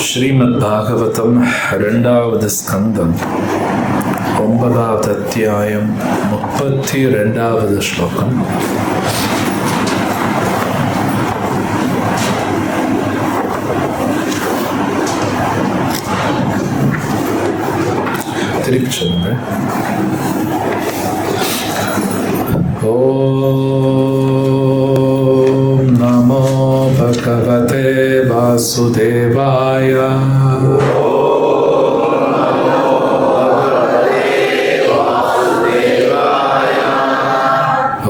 ஸ்ரீமத் பாகவதம் 2வது ஸ்கந்தம் 9வது அத்தியாயம் 32வது ஸ்லோகம். திருப்பி சொல்லுங்க. ஓம் நமோ பகவதே வாசுதேவாய.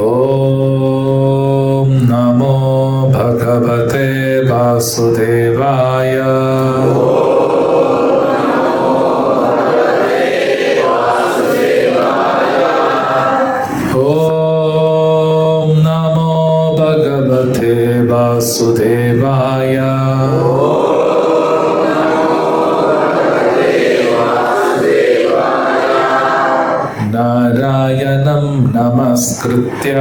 ஓம் நமோ பகவதே வாசுதேவாய. ஓம் நமோ பகவதே வாசுதேவாய. நாராயணம் நமஸ்கிருத்ய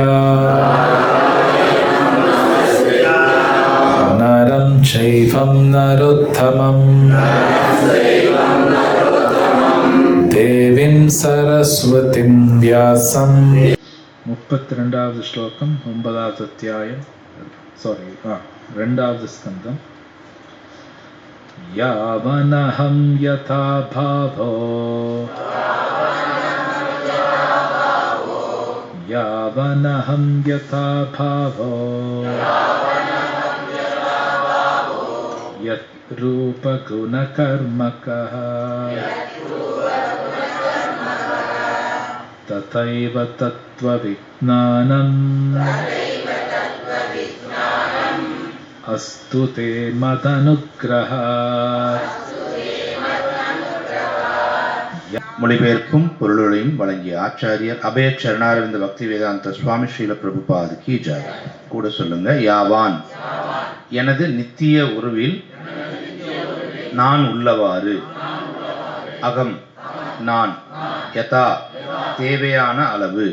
நரம் சைவம் நரோத்தமம் தேவீம் சரஸ்வதிம் வியாசம். 32வது ஸ்லோகம் 9வது அத்தியாயம், 2வது ஸ்கந்தம். யாவனஹம் யதா பாவோ யாவனஹம் யதா பாவோ யத் ரூபகுணகர்மகः ததைவ தத்வவிஜ்ஞானம் அஸ்து தே மதனுக்ரஹாத். மொழிபெயர்ப்பும் பொருளையும் வழங்கிய ஆச்சாரியர் அபய சரணாரவிந்த பக்தி வேதாந்த சுவாமி ஸ்ரீல பிரபுபாது கி ஜெய். கூட சொல்லுங்க. யாவான் எனது நித்திய உருவில் நான் உள்ளவாறு, அகம் நான், யதா தேவையான அளவு,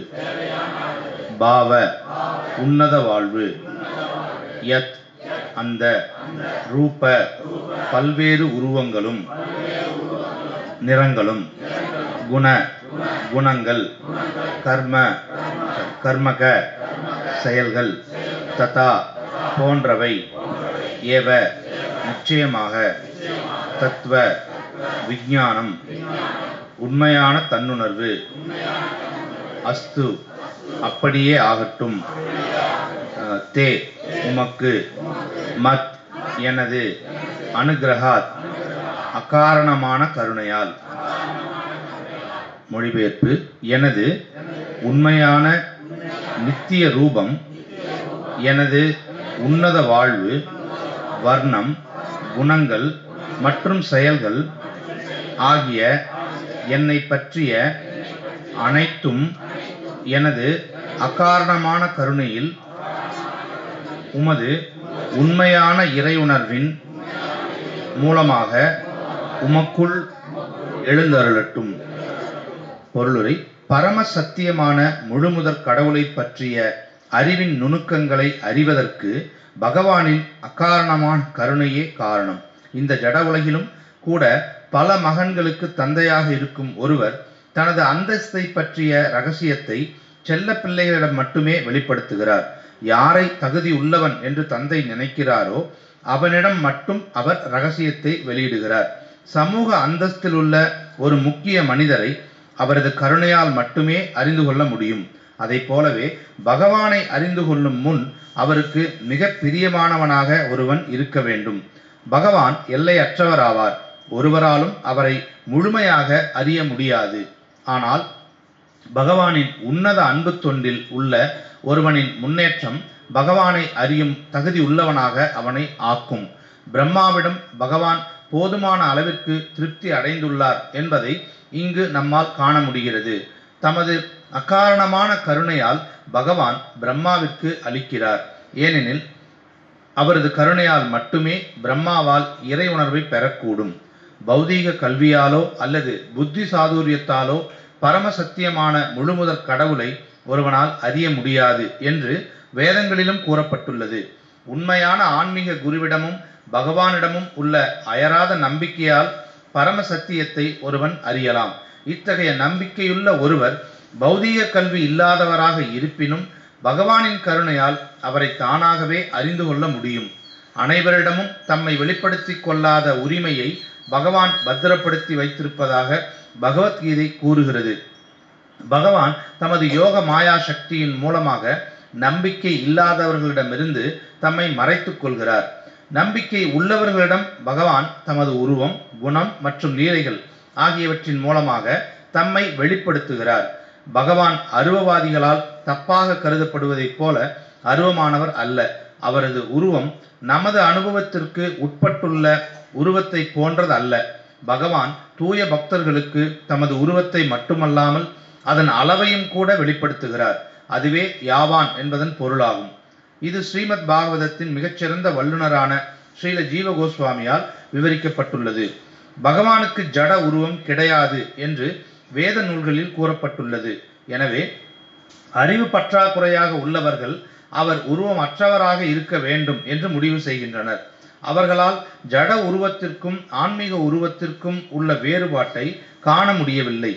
பாவ உன்னத வாழ்வு, யத் அந்த, ரூப பல்வேறு உருவங்களும் நிறங்களும், குண குணங்கள், கர்ம கர்மக செயல்கள், ததா போன்றவை, ஏவ நிச்சயமாக, தத்துவ விஞ்ஞானம் உண்மையான தன்னுணர்வு, அஸ்து அப்படியே ஆகட்டும், தே உமக்கு, மத் எனது, அனுகிரகாத் அகாரணமான கருணையால். மொழிபெயர்ப்பு. எனது உண்மையான நித்திய ரூபம், எனது உன்னத வாழ்வு, வர்ணம், குணங்கள் மற்றும் செயல்கள் ஆகிய என்னை பற்றிய அனைத்தும் எனது அகாரணமான கருணையில் உமது உண்மையான இறையுணர்வின் மூலமாக உமக்குள் எழுந்தருளட்டும். பொருளுரை. பரம சத்தியமான முழுமுதற் கடவுளை பற்றிய அறிவின் நுணுக்கங்களை அறிவதற்கு பகவானின் அகாரணமான கருணையே காரணம். இந்த ஜட உலகிலும் கூட பல மகன்களுக்கு தந்தையாக இருக்கும் ஒருவர் தனது அந்தஸ்தை பற்றிய இரகசியத்தை செல்ல பிள்ளைகளிடம் மட்டுமே வெளிப்படுத்துகிறார். யாரை தகுதி உள்ளவன் என்று தந்தை நினைக்கிறாரோ அவனிடம் மட்டும் அவர் இரகசியத்தை வெளியிடுகிறார். சமூக அந்தஸ்தில் உள்ள ஒரு முக்கிய மனிதரை அவரது கருணையால் மட்டுமே அறிந்து கொள்ள முடியும். அதை போலவே பகவானை அறிந்து கொள்ளும் முன் அவருக்கு மிக பிரியமானவனாக ஒருவன் இருக்க வேண்டும். பகவான் எல்லையற்றவராவார். ஒருவராலும் அவரை முழுமையாக அறிய முடியாது. ஆனால் பகவானின் உன்னத அன்பு தொண்டில் உள்ள ஒருவனின் முன்னேற்றம் பகவானை அறியும் தகுதி உள்ளவனாக அவனை ஆக்கும். பிரம்மாவிடம் பகவான் போதுமான அளவிற்கு திருப்தி அடைந்துள்ளார் என்பதை இங்கு நம்மால் காண முடிகிறது. தமது அகாரணமான கருணையால் பகவான் பிரம்மாவிற்கு அளிக்கிறார். ஏனெனில் அவரது கருணையால் மட்டுமே பிரம்மாவால் இறை உணர்வை பெறக்கூடும். பௌதீக கல்வியாலோ அல்லது புத்தி சாதுரியத்தாலோ பரமசத்தியமான முழுமுதற் கடவுளை ஒருவனால் அறிய முடியாது என்று வேதங்களிலும் கூறப்பட்டுள்ளது. உண்மையான ஆன்மீக குருவிடமும் பகவானிடமும் உள்ள அயராத நம்பிக்கையால் பரம சத்தியத்தை ஒருவன் அறியலாம். இத்தகைய நம்பிக்கையுள்ள ஒருவர் பௌதீக கல்வி இல்லாதவராக இருப்பினும் பகவானின் கருணையால் அவரை தானாகவே அறிந்து கொள்ள முடியும். அனைவரிடமும் தம்மை வெளிப்படுத்திக் கொள்ளாத உரிமையை பகவான் பத்திரப்படுத்தி வைத்திருப்பதாக பகவத்கீதை கூறுகிறது. பகவான் தமது யோக மாயா சக்தியின் மூலமாக நம்பிக்கை இல்லாதவர்களிடமிருந்து தம்மை மறைத்துக் கொள்கிறார். நம்பிக்கை உள்ளவர்களிடம் பகவான் தமது உருவம், குணம் மற்றும் லீலைகள் ஆகியவற்றின் மூலமாக தம்மை வெளிப்படுத்துகிறார். பகவான் அருவவாதிகளால் தப்பாக கருதப்படுவதைப் போல அருவமானவர் அல்ல. அவரது உருவம் நமது அனுபவத்திற்கு உட்பட்டுள்ள உருவத்தை போன்றது அல்ல. பகவான் தூய பக்தர்களுக்கு தமது உருவத்தை மட்டுமல்லாமல் அதன் அளவையும் கூட வெளிப்படுத்துகிறார். அதுவே யாவான் என்பதன் பொருளாகும். இது ஸ்ரீமத் பாகவதத்தின் மிகச்சிறந்த வல்லுநரான ஸ்ரீல ஜீவ கோஸ்வாமியால் விவரிக்கப்பட்டுள்ளது. பகவானுக்கு ஜட உருவம் கிடையாது என்று வேத நூல்களில் கூறப்பட்டுள்ளது. எனவே அறிவு பற்றாக்குறையாக உள்ளவர்கள் அவர் உருவமற்றவராக இருக்க வேண்டும் என்று முடிவு செய்கின்றனர். அவர்களால் ஜட உருவத்திற்கும் ஆன்மீக உருவத்திற்கும் உள்ள வேறுபாட்டை காண முடியவில்லை.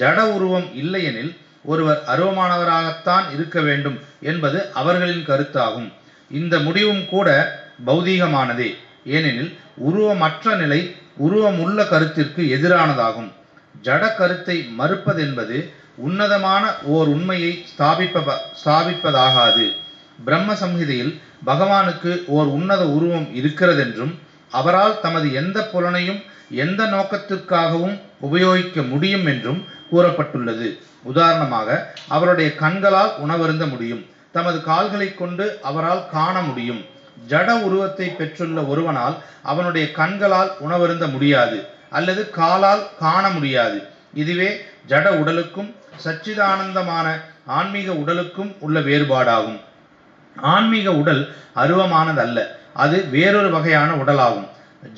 ஜட உருவம் இல்லையெனில் ஒருவர் அருவமானவராகத்தான் இருக்க வேண்டும் என்பது அவர்களின் கருத்தாகும். இந்த முடிவும் கூட பௌதீகமானதே. ஏனெனில் உருவமற்ற நிலை உருவமுள்ள கருத்திற்கு எதிரானதாகும். ஜட கருத்தை மறுப்பதென்பது உன்னதமான ஓர் உண்மையை ஸ்தாபிப்பதாகாது. பிரம்ம சம்ஹிதையில் பகவானுக்கு ஓர் உன்னத உருவம் இருக்கிறதென்றும் அவரால் தமது எந்த புலனையும் எந்த நோக்கத்திற்காகவும் உபயோகிக்க முடியும் என்றும் கூறப்பட்டுள்ளது. உதாரணமாக, அவருடைய கண்களால் உணவருந்த முடியும், தமது கால்களை கொண்டு அவரால் காண முடியும். ஜட உருவத்தை பெற்றுள்ள ஒருவனால் அவனுடைய கண்களால் உணவருந்த முடியாது அல்லது காலால் காண முடியாது. இதுவே ஜட உடலுக்கும் சச்சிதானந்தமான ஆன்மீக உடலுக்கும் உள்ள வேறுபாடாகும். ஆன்மீக உடல் அருவமானதல்ல, அது வேறொரு வகையான உடலாகும்.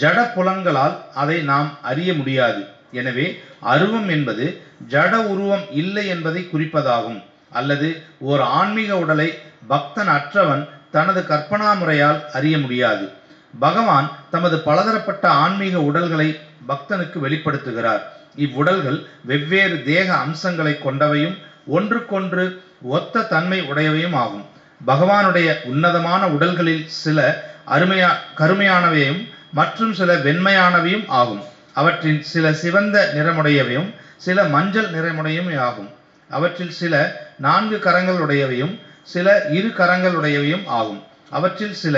ஜட புலன்களால் அதை நாம் அறிய முடியாது. எனவே அருவம் என்பது ஜட உருவம் இல்லை என்பதை குறிப்பதாகும். அல்லது ஓர் ஆன்மீக உடலை பக்தன் அற்றவன் தனது கற்பனா முறையால் அறிய முடியாது. பகவான் தமது பலதரப்பட்ட ஆன்மீக உடல்களை பக்தனுக்கு வெளிப்படுத்துகிறார். இவ்வுடல்கள் வெவ்வேறு தேக அம்சங்களை கொண்டவையும் ஒன்றுக்கொன்று ஒத்த தன்மை உடையவையும் ஆகும். பகவானுடைய உன்னதமான உடல்களில் சில கருமையானவையும் மற்றும் சில வெண்மையானவையும் ஆகும். அவற்றில் சில சிவந்த நிறமுடையவையும் சில மஞ்சள் நிறமுடையவும் ஆகும். அவற்றில் சில 4 கரங்களுடையவையும் சில 2 கரங்களுடையவையும் ஆகும். அவற்றில் சில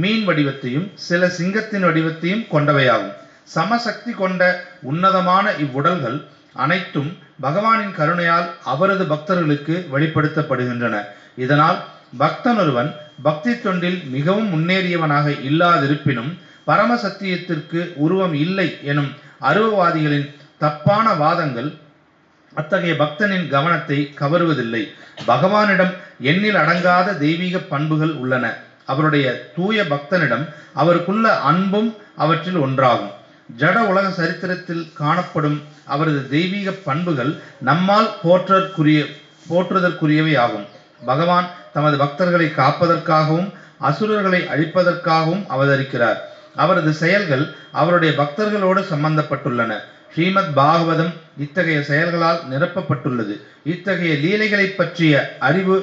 மீன் வடிவத்தையும் சில சிங்கத்தின் வடிவத்தையும் கொண்டவையாகும். சமசக்தி கொண்ட உன்னதமான இவ்வுடல்கள் அனைத்தும் பகவானின் கருணையால் அவரது பக்தர்களுக்கு வெளிப்படுத்தப்படுகின்றன. இதனால் பக்தன் ஒருவன் பக்தி தொண்டில் மிகவும் முன்னேறியவனாக இல்லாதிருப்பினும் பரம சத்தியத்திற்கு உருவம் இல்லை எனும் அருவவாதிகளின் தப்பான வாதங்கள் அத்தகைய பக்தனின் கவனத்தை கவருவதில்லை. பகவானிடம் எண்ணில் அடங்காத தெய்வீக பண்புகள் உள்ளன. அவருடைய தூய பக்தனிடம் அவருக்குள்ள அன்பும் அவற்றில் ஒன்றாகும். ஜட உலக சரித்திரத்தில் காணப்படும் அவரது தெய்வீக பண்புகள் நம்மால் போற்றுதற்குரியவை ஆகும். பகவான் தமது பக்தர்களை காப்பதற்காகவும் அசுரர்களை அழிப்பதற்காகவும் அவதரிக்கிறார். அவரது செயல்கள் அவருடைய பக்தர்களோடு சம்பந்தப்பட்டுள்ளன. ஸ்ரீமத் பாகவதம் இத்தகைய செயல்களால் நிரப்பப்பட்டுள்ளது. இத்தகைய லீலைகளை பற்றிய அறிவு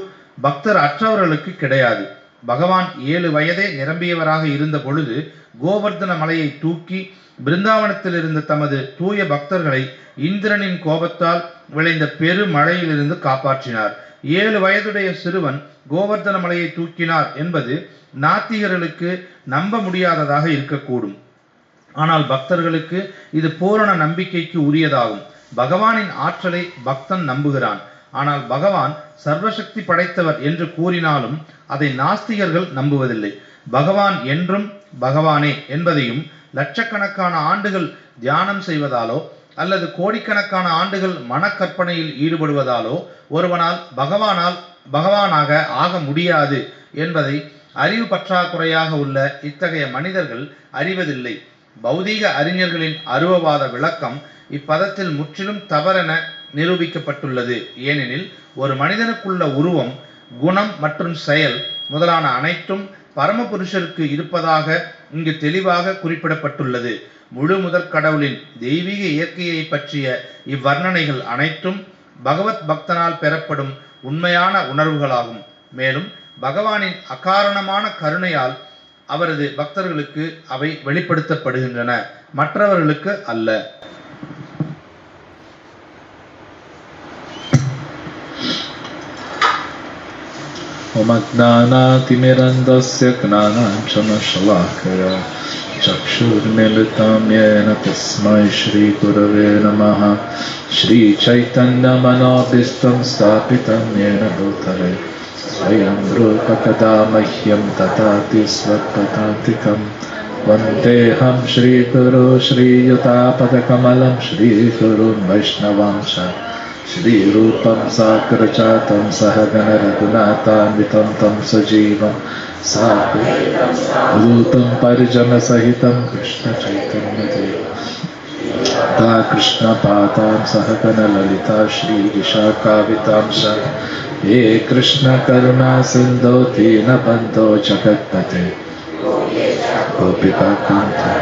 பக்தர் அற்றவர்களுக்கு கிடையாது. பகவான் 7 வயதே நிரம்பியவராக இருந்த பொழுது கோவர்தன மலையை தூக்கி பிருந்தாவனத்தில் இருந்த தமது தூய பக்தர்களை இந்திரனின் கோபத்தால் விளைந்த பெரு மழையிலிருந்து காப்பாற்றினார். 7 வயதுடைய சிறுவன் கோவர்தன மலையை தூக்கினார் என்பது நாத்திகர்களுக்கு நம்ப முடியாததாக இருக்கக்கூடும். ஆனால் பக்தர்களுக்கு இது பூரண நம்பிக்கைக்கு உரியதாகும். பகவானின் ஆற்றலை பக்தன் நம்புகிறான். ஆனால் பகவான் சர்வசக்தி படைத்தவர் என்று கூறினாலும் அதை நாஸ்திகர்கள் நம்புவதில்லை. பகவான் என்றும் பகவானே என்பதையும் லட்சக்கணக்கான ஆண்டுகள் தியானம் செய்வதாலோ அல்லது கோடிக்கணக்கான ஆண்டுகள் மனக்கற்பனையில் ஈடுபடுவதாலோ ஒருவனால் பகவானாக ஆக முடியாது என்பதை அறிவு பற்றாக்குறையாக உள்ள இத்தகைய மனிதர்கள் அறிவதில்லை. பௌதீக அறிஞர்களின் அருவவாத விளக்கம் இப்பதத்தில் முற்றிலும் தவறென நிரூபிக்கப்பட்டுள்ளது. ஏனெனில் ஒரு மனிதனுக்குள்ள உருவம், குணம் மற்றும் செயல் முதலான அனைத்தும் பரமபுருஷருக்கு இருப்பதாக இங்கு தெளிவாக குறிப்பிடப்பட்டுள்ளது. முழு முதற் கடவுளின் தெய்வீக இயற்கையை பற்றிய இவ்வர்ணனைகள் அனைத்தும் பகவத் பக்தனால் பெறப்படும் உண்மையான உணர்வுகளாகும். மேலும் பகவானின் அகாரணமான கருணையால் அவரது பக்தர்களுக்கு அவை வெளிப்படுத்தப்படுகின்றன, மற்றவர்களுக்கு அல்ல. Om Ajnanatimirandasya Gnananjana-shalakaya Chakshurmilitam Yena Tasmai Shri Gurave Namaha Shri Chaitanya Manobhistam Stapitam Yena Bhutale Swayam Rupa Kada Mahyam Tatati Svatpatatikam Vandeham Shri Guru Shri Yutapadakamalam Shri Guru Vaishnavamsha Shri Rupam Sakrachatam Sahagana Raghunathanvitam Tam Sajivam Sakutam Parijana Sahitam Krishna Chaitanya Deva Krishna Patam Sahagana Lalita Shri Vishakavitamsha He Krishna Karuna Sindho Dinabandho Jagatpate Gopika Kanta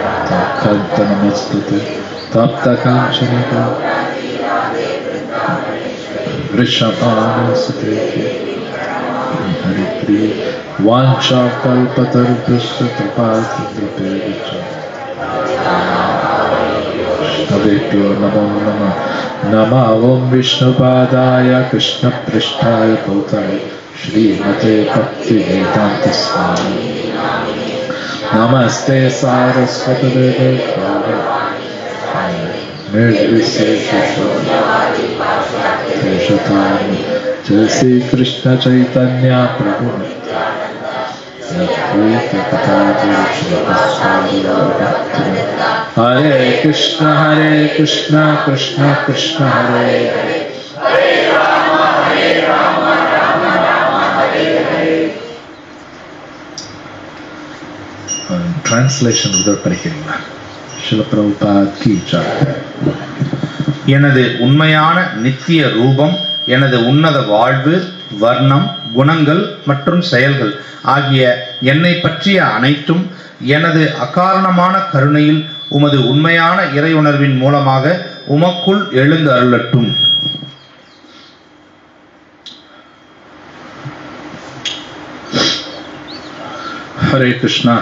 Kanta Namastute Tapta Kanchanika Rishabhana Suteki Hari Priya Vancha Kalpatarvishta Tapati Vipevicha Navebhyo Namo Namah Nama Om Vishnupadaya Krishna Prishtaya Bhutale Shri Mate Bhakti Vedanta Swami Namaste Saraswati Deve Nirvisesha Shatani Jai Sri Krishna Chaitanya Prabhu Hare Krishna Krishna Krishna Hare Hare Rama Rama Hare Hare. Translation உதவி படிக்கிறீங்களா? Srila Prabhupada ki jai. எனது உண்மையான நித்திய ரூபம், எனது உன்னத வாழ்வு, வர்ணம், குணங்கள் மற்றும் செயல்கள் ஆகிய என்னை பற்றிய அனைத்தும் எனது அகாரணமான கருணையில் உமது உண்மையான இறையுணர்வின் மூலமாக உமக்குள் எழுந்து அருளட்டும். ஹரே கிருஷ்ணா.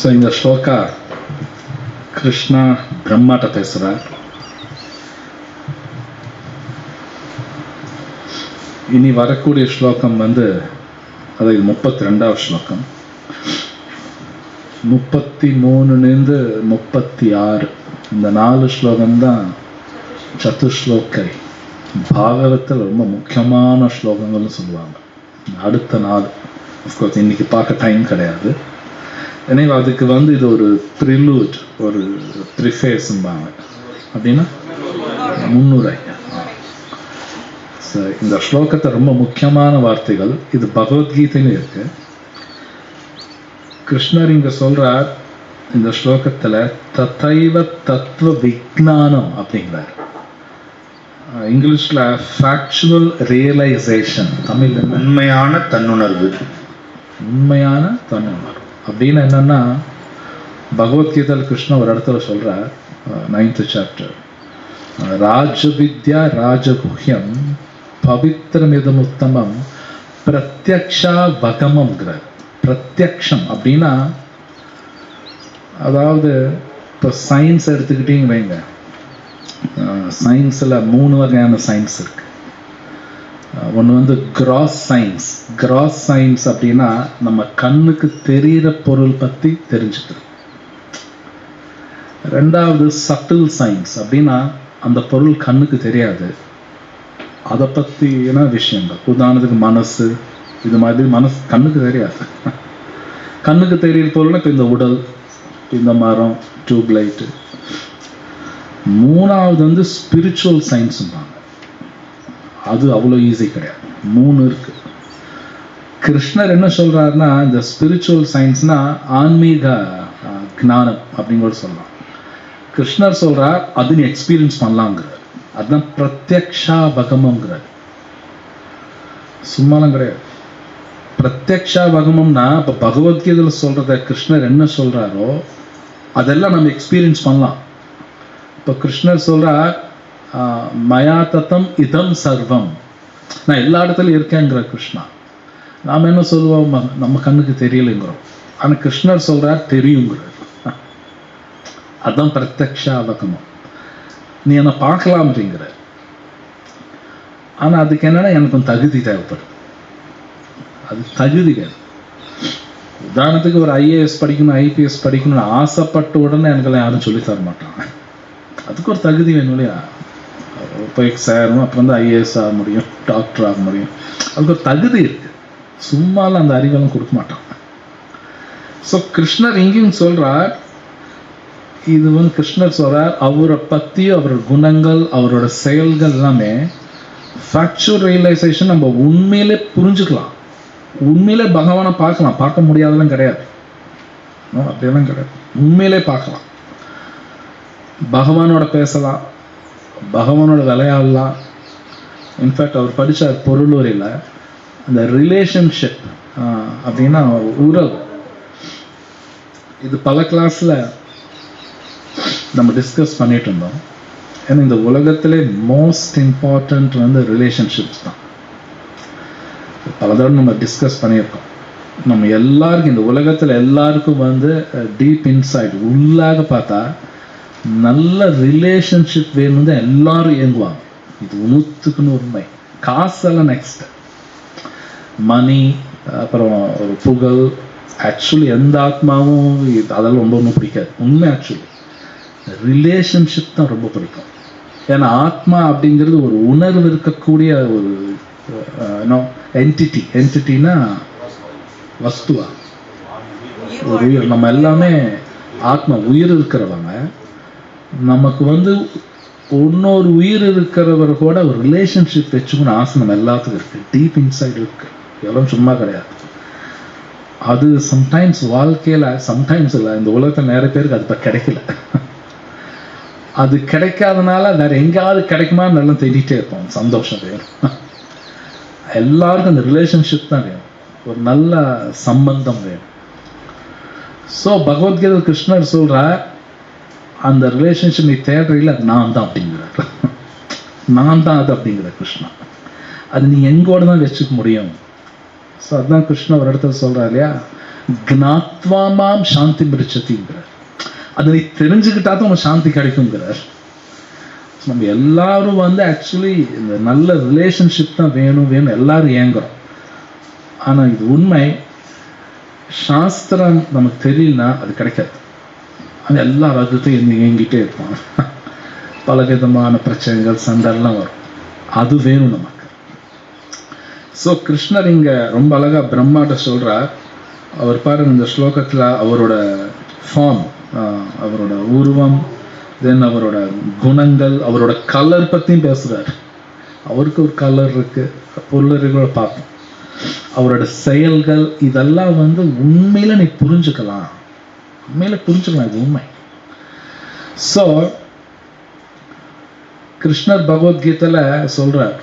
ஸோ இந்த ஸ்லோகா கிருஷ்ணா பிரம்மாட்ட பேசுகிறார். இனி வரக்கூடிய ஸ்லோகம் அது 32வது ஸ்லோகம். 33லேருந்து 36 இந்த 4 ஸ்லோகம்தான் சதுஸ்லோகை, பாகவத்தில் ரொம்ப முக்கியமான ஸ்லோகங்கள்னு சொல்லுவாங்க. அடுத்த 4 அஃப்கோர்ஸ் இன்னைக்கு பார்க்க டைம் கிடையாது. எனவே அதுக்கு இது ஒரு ப்ரிலூட், ஒரு ப்ரிஃபேஸ்ம்பாங்க. அப்படின்னா முன்னுரை. இந்த ஸ்லோகத்தை ரொம்ப முக்கியமான வார்த்தைகள். இது பகவத்கீதையில இருக்கு. கிருஷ்ணர் இங்க சொல்றார் இந்த ஸ்லோகத்துல ததைவ தத்துவ விஜ்ஞானம் அப்படிங்கிறார். இங்கிலீஷ்ல ஃபேக்சுவல் ரியலைசேஷன், தமிழ் உண்மையான தன்னுணர்வு. உண்மையான தன்னுணர்வு அப்படின்னு என்னன்னா, பகவத்கீதையில் கிருஷ்ணன் ஒரு இடத்துல சொல்றார், 9th சாப்டர், ராஜவித்யா ராஜகுஹ்யம் பவித்திரமிதம் உத்தமம் பிரத்யக்ஷா வகமம்ங்கிறார். பிரத்யக்ஷம் அப்படின்னா, அதாவது இப்போ சயின்ஸ் எடுத்துக்கிட்டீங்க வைங்க, சயின்ஸில் 3 வகையான சயின்ஸ் இருக்கு. ஒன்று கிராஸ் சயின்ஸ். கிராஸ் சயின்ஸ் அப்படின்னா நம்ம கண்ணுக்கு தெரிகிற பொருள் பற்றி தெரிஞ்சுக்கிறது. ரெண்டாவது சட்டில் சயின்ஸ் அப்படின்னா அந்த பொருள் கண்ணுக்கு தெரியாது, அதை பற்றின விஷயங்கள். உதாரணத்துக்கு மனசு, இது மாதிரி மனசு கண்ணுக்கு தெரியாது. கண்ணுக்கு தெரிகிற பொருள்னா இப்போ இந்த உடல், இந்த மரம், டியூப்லைட்டு. மூணாவது ஸ்பிரிச்சுவல் சயின்ஸும்பாங்க. அது அவ்வளோ ஈஸி கிடையாது. 3 இருக்கு. கிருஷ்ணர் என்ன சொல்றாருன்னா, இந்த ஸ்பிரிச்சுவல் சயின்ஸ்னா ஆன்மீக ஞானம் அப்படின்னு கூட சொல்லலாம். கிருஷ்ணர் சொல்றார் அது நீ எக்ஸ்பீரியன்ஸ் பண்ணலாங்கிறார். அதுதான் பிரத்யக்ஷா பகமங்கிறார். சும்மாலாம் கிடையாது. பிரத்யக்ஷா பகமம்னா இப்போ பகவத்கீதையில் சொல்கிறத கிருஷ்ணர் என்ன சொல்கிறாரோ அதெல்லாம் நம்ம எக்ஸ்பீரியன்ஸ் பண்ணலாம். இப்போ கிருஷ்ணர் சொல்கிறார் மயா தத்தம் இதம் சர்வம், நான் எல்லா இடத்துலையும் இருக்கேங்கிற கிருஷ்ணா. நாம் என்ன சொல்லுவோம், நம்ம கண்ணுக்கு தெரியலைங்கிறோம். ஆனால் கிருஷ்ணர் சொல்கிறார் தெரியுங்கிறார். அதுதான் பிரத்யக்ஷா பகமம். நீ என்னை பார்க்கலாம்ங்கிறார். ஆனால் அதுக்கு என்னன்னா எனக்கு ஒரு தகுதி தேவைப்படும். அது தகுதிகள். உதாரணத்துக்கு ஒரு ஐஏஎஸ் படிக்கணும், ஐபிஎஸ் படிக்கணும்னு ஆசைப்பட்ட உடனே எனக்கெல்லாம் யாரும் சொல்லி தர மாட்டாங்க. அதுக்கு ஒரு தகுதி வேணும் இல்லையா? போய் சேரணும், அப்புறம் வந்து ஐஏஎஸ் ஆக முடியும், டாக்டர் ஆக முடியும். அதுக்கு ஒரு தகுதி இருக்கு. சும்மாலாம் அந்த அறிவெல்லாம் கொடுக்க மாட்டாங்க. ஸோ கிருஷ்ணர் இங்கேயும் சொல்றார், இது வந்து கிருஷ்ணர் சொல்றார் அவரை பற்றி, அவரோட குணங்கள், அவரோட செயல்கள் எல்லாமே ஃபேக்சுவல் ரியலைசேஷன். நம்ம உண்மையிலே புரிஞ்சுக்கலாம், உண்மையிலே பகவானை பார்க்கலாம். பார்க்க முடியாதெல்லாம் கிடையாது, அப்படியெல்லாம் கிடையாது. உண்மையிலே பார்க்கலாம், பகவானோட பேசலாம், பகவானோட விளையாடலாம். இன்ஃபேக்ட் அவர் படித்தார் பொருளுரையில், அந்த ரிலேஷன்ஷிப் அப்படின்னா உறவு. இது பல கிளாஸில் நம்ம டிஸ்கஸ் பண்ணிட்டு இருந்தோம். ஏன்னா இந்த உலகத்திலே மோஸ்ட் இம்பார்ட்டன்ட் வந்து ரிலேஷன்ஷிப்ஸ் தான். பல தடவை நம்ம டிஸ்கஸ் பண்ணியிருக்கோம். நம்ம எல்லாருக்கும், இந்த உலகத்தில் எல்லாருக்கும் வந்து டீப் இன்சைட் உள்ளாக பார்த்தா நல்ல ரிலேஷன்ஷிப் வேணும் தான் எல்லாரும் இயங்குவாங்க. இது 100% உண்மை. காசெல்லாம் நெக்ஸ்ட், மணி, அப்புறம் ஒரு புகழ். ஆக்சுவலி எந்த ஆத்மாவும் அதெல்லாம் ரொம்ப ஒன்றும் பிடிக்காது. உண்மை ஆக்சுவலி ரிலேஷன்ஷிப் தான் ரொம்ப பிடிக்கும். ஏன்னா ஆத்மா அப்படிங்கிறது ஒரு உணர்வு இருக்கக்கூடிய ஒரு என்டிட்டி. என்டிட்டினா வஸ்துவா, ஒரு உயிர். நம்ம எல்லாமே ஆத்மா, உயிர் இருக்கிறவங்க. நமக்கு வந்து இன்னொரு உயிர் இருக்கிறவர் கூட ஒரு ரிலேஷன்ஷிப் வச்சுக்கணும் ஆசை நம்ம எல்லாத்துக்கும் இருக்கு. டீப் இன்சைட் இருக்கு, எல்லாம் சும்மா கிடையாது. அது சம்டைம்ஸ் வாழ்க்கையில், சம்டைம்ஸ் இல்லை, இந்த உலகத்தில் நிறைய பேருக்கு அது இப்போ கிடைக்கல. அது கிடைக்காதனால வேற எங்கேயாவது கிடைக்குமான்னு நல்லா தேடிட்டே இருப்போம். சந்தோஷம் வேணும். எல்லாருக்கும் அந்த ரிலேஷன்ஷிப் தான் வேணும், ஒரு நல்ல சம்பந்தம் வேணும். ஸோ பகவத்கீதை கிருஷ்ணர் சொல்கிறார், அந்த ரிலேஷன்ஷிப் நீ தேடுறீங்கள, அது நான் தான் அப்படிங்கிறார். நான் தான் அது அப்படிங்கிற கிருஷ்ணா. அது நீ எங்கோட தான் வச்சுக்க முடியும். ஸோ அதுதான் கிருஷ்ணா ஒரு இடத்துல சொல்கிறார் இல்லையா, க்னாத்வாமாம் சாந்தி மிருச்சதிங்கிறார். அதை நீ தெரிஞ்சுக்கிட்டா தான் உனக்கு சாந்தி கிடைக்குங்கிறார். நம்ம எல்லாரும் வந்து ஆக்சுவலி இந்த நல்ல ரிலேஷன்ஷிப் தான் வேணும் எல்லாரும் ஏங்குறோம். ஆனால் இது உண்மை. சாஸ்திரம் நமக்கு தெரியலனா அது கிடைக்காது. அது எல்லா ரகத்தையும் இயங்கிட்டே இருப்பாங்க. பல விதமான பிரச்சனைகள், சண்டெல்லாம் வரும். அது வேணும் நமக்கு. ஸோ கிருஷ்ணர் இங்கே ரொம்ப அழகாக பிரம்மாட்ட சொல்கிறார். அவர் பாருங்க இந்த ஸ்லோகத்தில் அவரோட ஃபார்ம், அவரோட உருவம், தென் அவரோட குணங்கள், அவரோட கலர் பற்றியும் பேசுகிறார். அவருக்கு ஒரு கலர் இருக்குது, பொருளறிகளை பார்ப்போம். அவரோட செயல்கள், இதெல்லாம் வந்து உண்மையில நீ புரிஞ்சுக்கலாம், உண்மையில புரிஞ்சுக்கலாம், இது உண்மை. ஸோ கிருஷ்ணர் பகவத்கீதையில் சொல்கிறார்,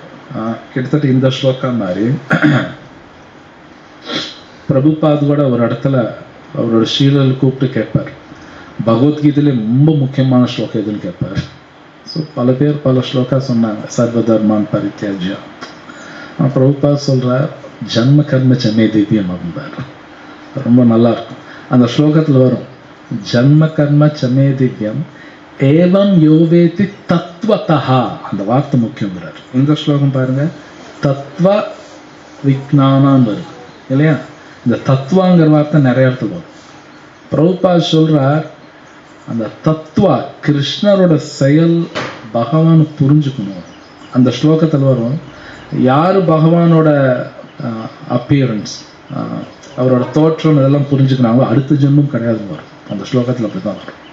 கிட்டத்தட்ட இந்த ஸ்லோகம் மாதிரி பிரபுபாத் கூட ஒரு இடத்துல அவரோட சீடர்கள் கூப்பிட்டு கேட்பார், பகவத்கீதையிலே ரொம்ப முக்கியமான ஸ்லோகம் எதுன்னு கேட்பார். ஸோ பல பேர் பல ஸ்லோகா சொன்னாங்க, சர்வதர்மான் பரித்யாஜ்ய. பிரபுபாத் சொல்கிறார், ஜன்ம கர்ம சமே திவ்யம் அப்படின்பார். ரொம்ப நல்லா இருக்கும். அந்த ஸ்லோகத்தில் வரும், ஜன்ம கர்ம சமே திவ்யம் ஏவம் யோவேதி தத்வதா. அந்த வார்த்தை முக்கியங்கிறார். இந்த ஸ்லோகம் பாருங்க, தத்வ விஜ்ஞானான்னு வருது இல்லையா. இந்த தத்துவாங்கிற வார்த்தை நிறைய இடத்துல வரும். பிரபுபாத் சொல்றார், அந்த தத்துவா கிருஷ்ணரோட செயல் பகவான் புரிஞ்சுக்கணும். அந்த ஸ்லோகத்தில் வரும், யார் பகவானோட அப்பியரன்ஸ், அவரோட தோற்றம் இதெல்லாம் புரிஞ்சுக்கிறாங்களோ அடுத்த ஜென்மம் கிடையாதுன்னு வரும். அந்த ஸ்லோகத்தில் அப்படி தான் வரும்,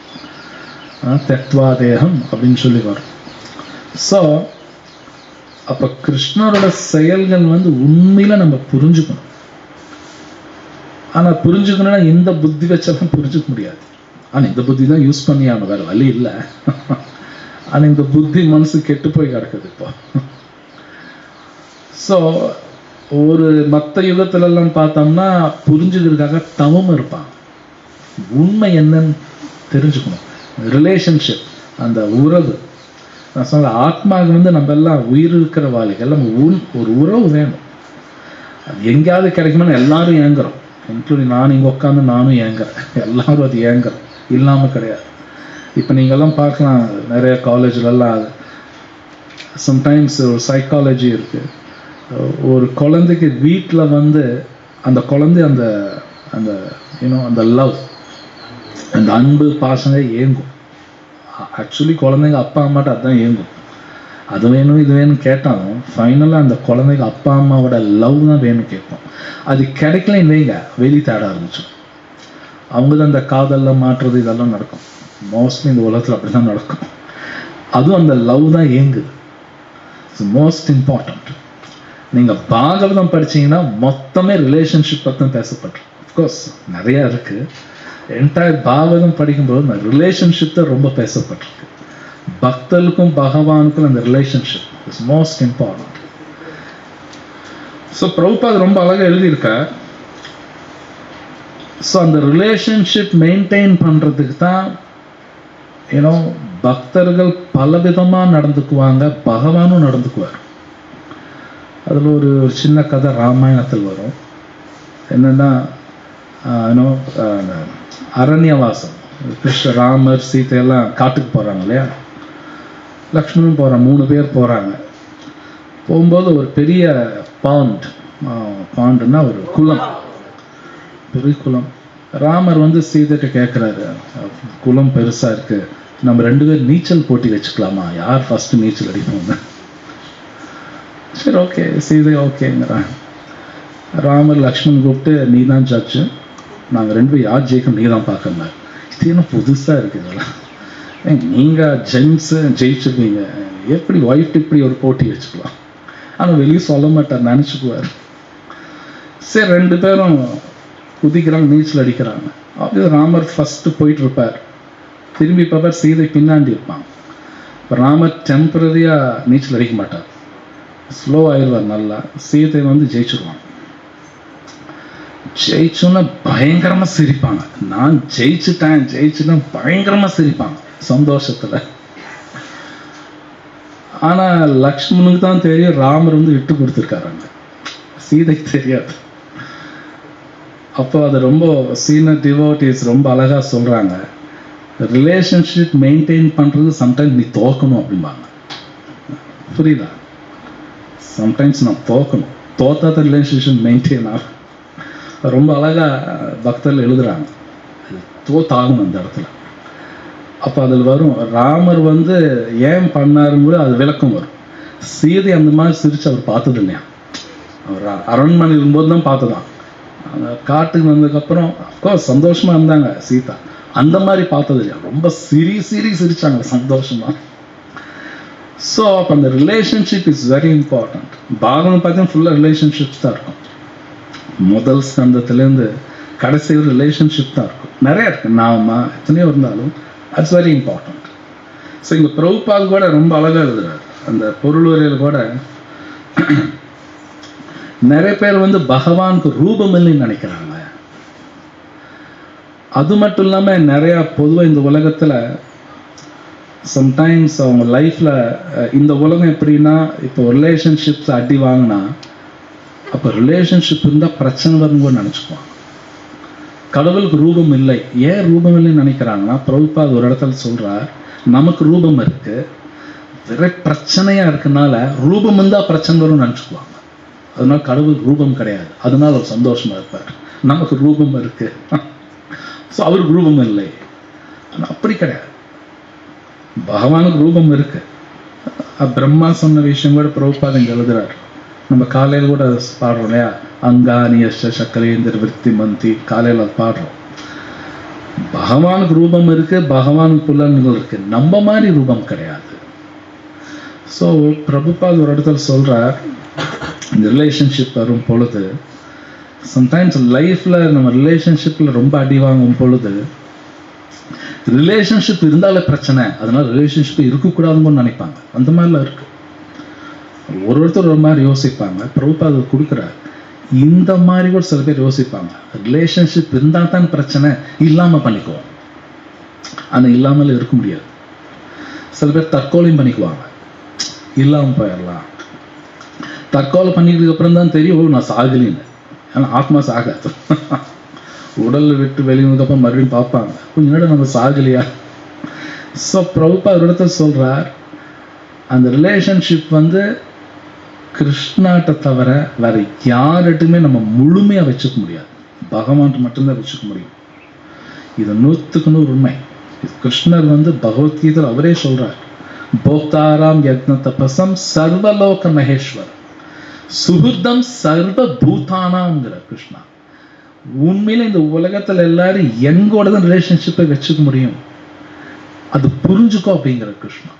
தத்வா தேகம் அப்படின்னு சொல்லி வரும். ஸோ அப்போ கிருஷ்ணரோட செயல்கள் வந்து உண்மையில நம்ம புரிஞ்சுக்கணும். ஆனால் புரிஞ்சுக்கணும்னா இந்த புத்தி வச்செல்லாம் புரிஞ்சுக்க முடியாது. ஆனால் இந்த புத்தி தான் யூஸ் பண்ணி ஆகணும், வேற வழி இல்லை. ஆனால் இந்த புத்தி மனசு கெட்டு போய் கிடக்குது இப்போ. ஸோ ஒரு மற்ற யுகத்திலெல்லாம் பார்த்தோம்னா புரிஞ்சுக்கிறதுக்காக தவம் இருப்பாங்க. உண்மை என்னன்னு தெரிஞ்சுக்கணும். ரிலேஷன்ஷிப், அந்த உறவு. நான் சொன்ன ஆத்மாவுக்கு வந்து நம்ம எல்லாம் உயிர் இருக்கிற வாழ்க்கை எல்லாம் ஒரு உறவு வேணும். அது எங்கேயாவது கிடைக்குமான்னு எல்லாரும் ஏங்குறோம், இன்க்ளூடிங் நான் இங்கே உட்காந்து நானும் ஏங்குறேன், எல்லாரும் அது ஏங்குறோம், இல்லாமல் கிடையாது. இப்போ நீங்கள்லாம் பார்க்கலாம் நிறைய காலேஜ்லலாம் சம்டைம்ஸ் ஒரு சைக்காலஜி இருக்குது. ஒரு குழந்தைக்கு வீட்டில் வந்து அந்த குழந்தை அந்த அந்த அந்த லவ், அந்த அன்பு பாசங்க ஏங்கும். ஆக்சுவலி குழந்தைங்க அப்பா அம்மாட்ட அதுதான் ஏங்கும். அது வேணும் இது வேணும் கேட்டாலும் ஃபைனலாக அந்த குழந்தைங்க அப்பா அம்மாவோட லவ் தான் வேணும் கேட்கும். அது கிடைக்கலன்னு வைங்க, வெளி தேட ஆரம்பிச்சோம். அவங்க தான் அந்த காதலில் மாற்றுறது இதெல்லாம் நடக்கும். மோஸ்ட்லி இந்த உலகத்தில் அப்படி தான் நடக்கும். அதுவும் அந்த லவ் தான் ஏங்குது. It's most important. நீங்கள் பாகவதம் படிச்சீங்கன்னா மொத்தமே ரிலேஷன்ஷிப் பற்றி பேசப்பட்டிருக்கு. அஃப்கோர்ஸ் நிறையா இருக்குது. என்டையர் பாகவதம் படிக்கும்போது அந்த ரிலேஷன்ஷிப் தான் ரொம்ப பேசப்பட்டிருக்கு. பக்தர்களுக்கும் பகவானுக்கும் அந்த relationship is most important. So Prabhupad ரொம்ப அழகாக எழுதியிருக்கார். ஸோ அந்த ரிலேஷன்ஷிப் மெயின்டைன் பண்ணுறதுக்கு தான் பக்தர்கள் பலவிதமாக நடந்துக்குவாங்க, பகவானும் நடந்துக்குவார். அதில் ஒரு சின்ன கதை ராமாயணத்தில் வரும். என்னென்னா அரண்யவாசம், கிருஷ்ண ராமர் சீதையெல்லாம் காட்டுக்கு போகிறாங்க இல்லையா, லக்ஷ்மணன் போகிறான், 3 பேர் போகிறாங்க. போகும்போது ஒரு பெரிய பாண்டுன்னா ஒரு குளம், பெரிய குளம். ராமர் வந்து சீதைகிட்ட கேட்குறாரு, குளம் பெருசாக இருக்குது, நம்ம 2 பேர் நீச்சல் போட்டி வச்சுக்கலாமா, யார் ஃபஸ்ட்டு நீச்சல் அடிப்போங்க. சரி ஓகே, சீதை ஓகேங்கிறான். ராமர் லக்ஷ்மண் கூப்பிட்டு, நீ தான் ஜட்ஜு, நாங்கள் 2 பேர் யார் ஜெயிக்கணும் நீ தான் பார்க்கணும். இது என்ன புதுசாக இருக்குது இதெல்லாம், நீங்கள் ஜென்ஸு ஜெயிச்சுப்பீங்க, எப்படி ஒய்ஃப் இப்படி ஒரு போட்டி வச்சுக்கலாம். ஆனால் வெளியே சொல்ல மாட்டார், நினச்சிக்குவார். சரி 2 பேரும் குதிக்கிறாங்க, நீச்சல் அடிக்கிறாங்க. அப்படியே ராமர் ஃபஸ்ட்டு போயிட்டுருப்பார், திரும்பி பார்ப்பார் சீதை பின்னாண்டி இருப்பாங்க. இப்போ ராமர் டெம்பரரியாக நீச்சல் அடிக்க மாட்டார், ஸ்லோ ஆயிடுவார் நல்லா. சீதை வந்து ஜெயிச்சுருவாங்க. ஜெயிச்சோன்னா பயங்கரமாக சிரிப்பாங்க, நான் ஜெயிச்சுட்டேன் பயங்கரமாக சிரிப்பாங்க சந்தோஷத்தில். ஆனால் லக்ஷ்மணுக்கு தான் தெரியும் ராமர் வந்து விட்டு கொடுத்துருக்காருங்க, சீதைக்கு தெரியாது. அப்போ அது ரொம்ப சீனியர் டிவோட்டிஸ் ரொம்ப அழகாக சொல்கிறாங்க, ரிலேஷன்ஷிப் மெயின்டைன் பண்ணுறது சம்டைம்ஸ் நீ தோக்கணும் அப்படிம்பாங்க. புரியுதா? சம்டைம்ஸ் நான் தோக்கணும், தோத்தா தான் ரிலேஷன்ஷிப் மெயின்டைன் ஆகும். ரொம்ப அழகாக பக்தர்கள் எழுதுகிறாங்க, தோத்தாகணும் அந்த இடத்துல. அப்போ அதில் வரும், ராமர் வந்து ஏன் பண்ணாருன்னு கூட அது விளக்கம் வரும். சீதை அந்த மாதிரி சிரித்து அவர் பார்த்தது இல்லையா, அவர் அரண்மனை இருக்கும்போது தான் பார்த்துதான். காட்டுக்கு வந்ததுக்கப்புறம் அஃப்கோர்ஸ் சந்தோஷமாக இருந்தாங்க சீதா, அந்த மாதிரி பார்த்தது இல்லையா, ரொம்ப சிரிச்சாங்க சந்தோஷமாக. ஸோ அப்போ அந்த relationship is very important. Bhagavatam பார்த்தீங்கன்னா ஃபுல்லாக ரிலேஷன்ஷிப்ஸ் தான் இருக்கும். முதல் ஸ்கந்தத்துலேருந்து கடைசி ரிலேஷன்ஷிப் தான் இருக்கும். நிறையா இருக்குது, நாம எத்தனையோ இருந்தாலும் that's very important. ஸோ இங்கே பிரபுபாத் கூட ரொம்ப அழகாக எழுதுறாரு. அந்த பொருள் வரையில் கூட நிறைய பேர் வந்து பகவானுக்கு ரூபம் இல்லைன்னு நினைக்கிறாங்க. அது மட்டும் இல்லாமல் நிறையா பொதுவாக இந்த உலகத்தில் சம்டைம்ஸ் அவங்க லைஃப்பில் இந்த உலகம் எப்படின்னா, இப்போ ரிலேஷன்ஷிப்ஸ் அடி வாங்கினா அப்போ ரிலேஷன்ஷிப் இருந்தால் பிரச்சனை வரும்னு கூட நினச்சிக்குவாங்க. கடவுளுக்கு ரூபம் இல்லை. ஏன் ரூபம் இல்லைன்னு நினைக்கிறாங்கன்னா, பிரபுபாத் ஒரு இடத்துல சொல்கிறார், நமக்கு ரூபம் இருக்குது, வேற பிரச்சனையாக இருக்கனால ரூபம் இருந்தால் பிரச்சனை வரும்னு நினச்சிக்குவாங்க. அதனால கடவுளுக்கு ரூபம் கிடையாது, அதனால ஒரு சந்தோஷமாக இருப்பார். நமக்கு ரூபம் இருக்குது, ஸோ அவருக்கு ரூபம் இல்லை. ஆனால் அப்படி கிடையாது, பகவானுக்கு ரூபம் இருக்கு. பிரம்மா சொன்ன விஷயம் கூட பிரபுபாத் இங்கே எழுதுறார். நம்ம காலையில் கூட பாடுறோம் இல்லையா, அங்கானியஷ சக்கரேந்திர விருத்தி மந்தி, காலையில் அது பாடுறோம். பகவானுக்கு ரூபம் இருக்கு, பகவானுக்கு புலன்கள் இருக்கு, நம்ம மாதிரி ரூபம் கிடையாது. ஸோ பிரபுபாத் ஒரு இடத்துல சொல்றார், இந்த ரிலேஷன்ஷிப் வரும் பொழுது சம்டைம்ஸ் லைஃப்ல நம்ம ரிலேஷன்ஷிப்ல ரொம்ப அடி வாங்கும் பொழுது, ரிலேஷன்ஷிப் இருந்தாலே பிரச்சனை, அதனால ரிலேஷன்ஷிப் இருக்கக்கூடாதுன்னு நினைப்பாங்க. அந்த மாதிரிலாம் இருக்கு. ஒருத்தர் ஒரு மாதிரி யோசிப்பாங்க, பிரபுபாத கொடுக்குறாரு. இந்த மாதிரி கூட சில பேர் யோசிப்பாங்க, ரிலேஷன்ஷிப் இருந்தால் தான் பிரச்சனை, இல்லாமல் பண்ணிக்குவோம். ஆனால் இல்லாமல் இருக்க முடியாது. சில பேர் தற்கொலையும் பண்ணிக்குவாங்க, இல்லாமல் போயிடலாம். தற்கொலை பண்ணிக்கிறதுக்கு அப்புறம் தான் தெரியும் நான் சாகலின்னு. ஏன்னா ஆத்மா சாகாது. உடல் விட்டு வெளியதுக்கப்புறம் மறுபடியும் பார்ப்பாங்க, கொஞ்ச நேரம் நம்ம சாகலையா. ஸோ பிரபுபா ஒரு இடத்துல சொல்கிறார், அந்த ரிலேஷன்ஷிப் வந்து கிருஷ்ணாட்ட தவிர வேற யார்கிட்டுமே நம்ம முழுமையாக வச்சுக்க முடியாது, பகவான்ட்டு மட்டும்தான் வச்சுக்க முடியும். இது 100க்கு 100 உண்மை. கிருஷ்ணர் வந்து பகவத்கீதையில் அவரே சொல்றார், போக்தாராம் யக்ன தபசம் சர்வலோக மகேஸ்வர் சுஹுர்தம் சர்வ பூதானாங்கிற கிருஷ்ணா. உண்மையில இந்த உலகத்துல எல்லாரும் எங்கோட தான் ரிலேஷன்ஷிப்பை வச்சுக்க முடியும், அது புரிஞ்சுக்கோ அப்படிங்கிற கிருஷ்ணா.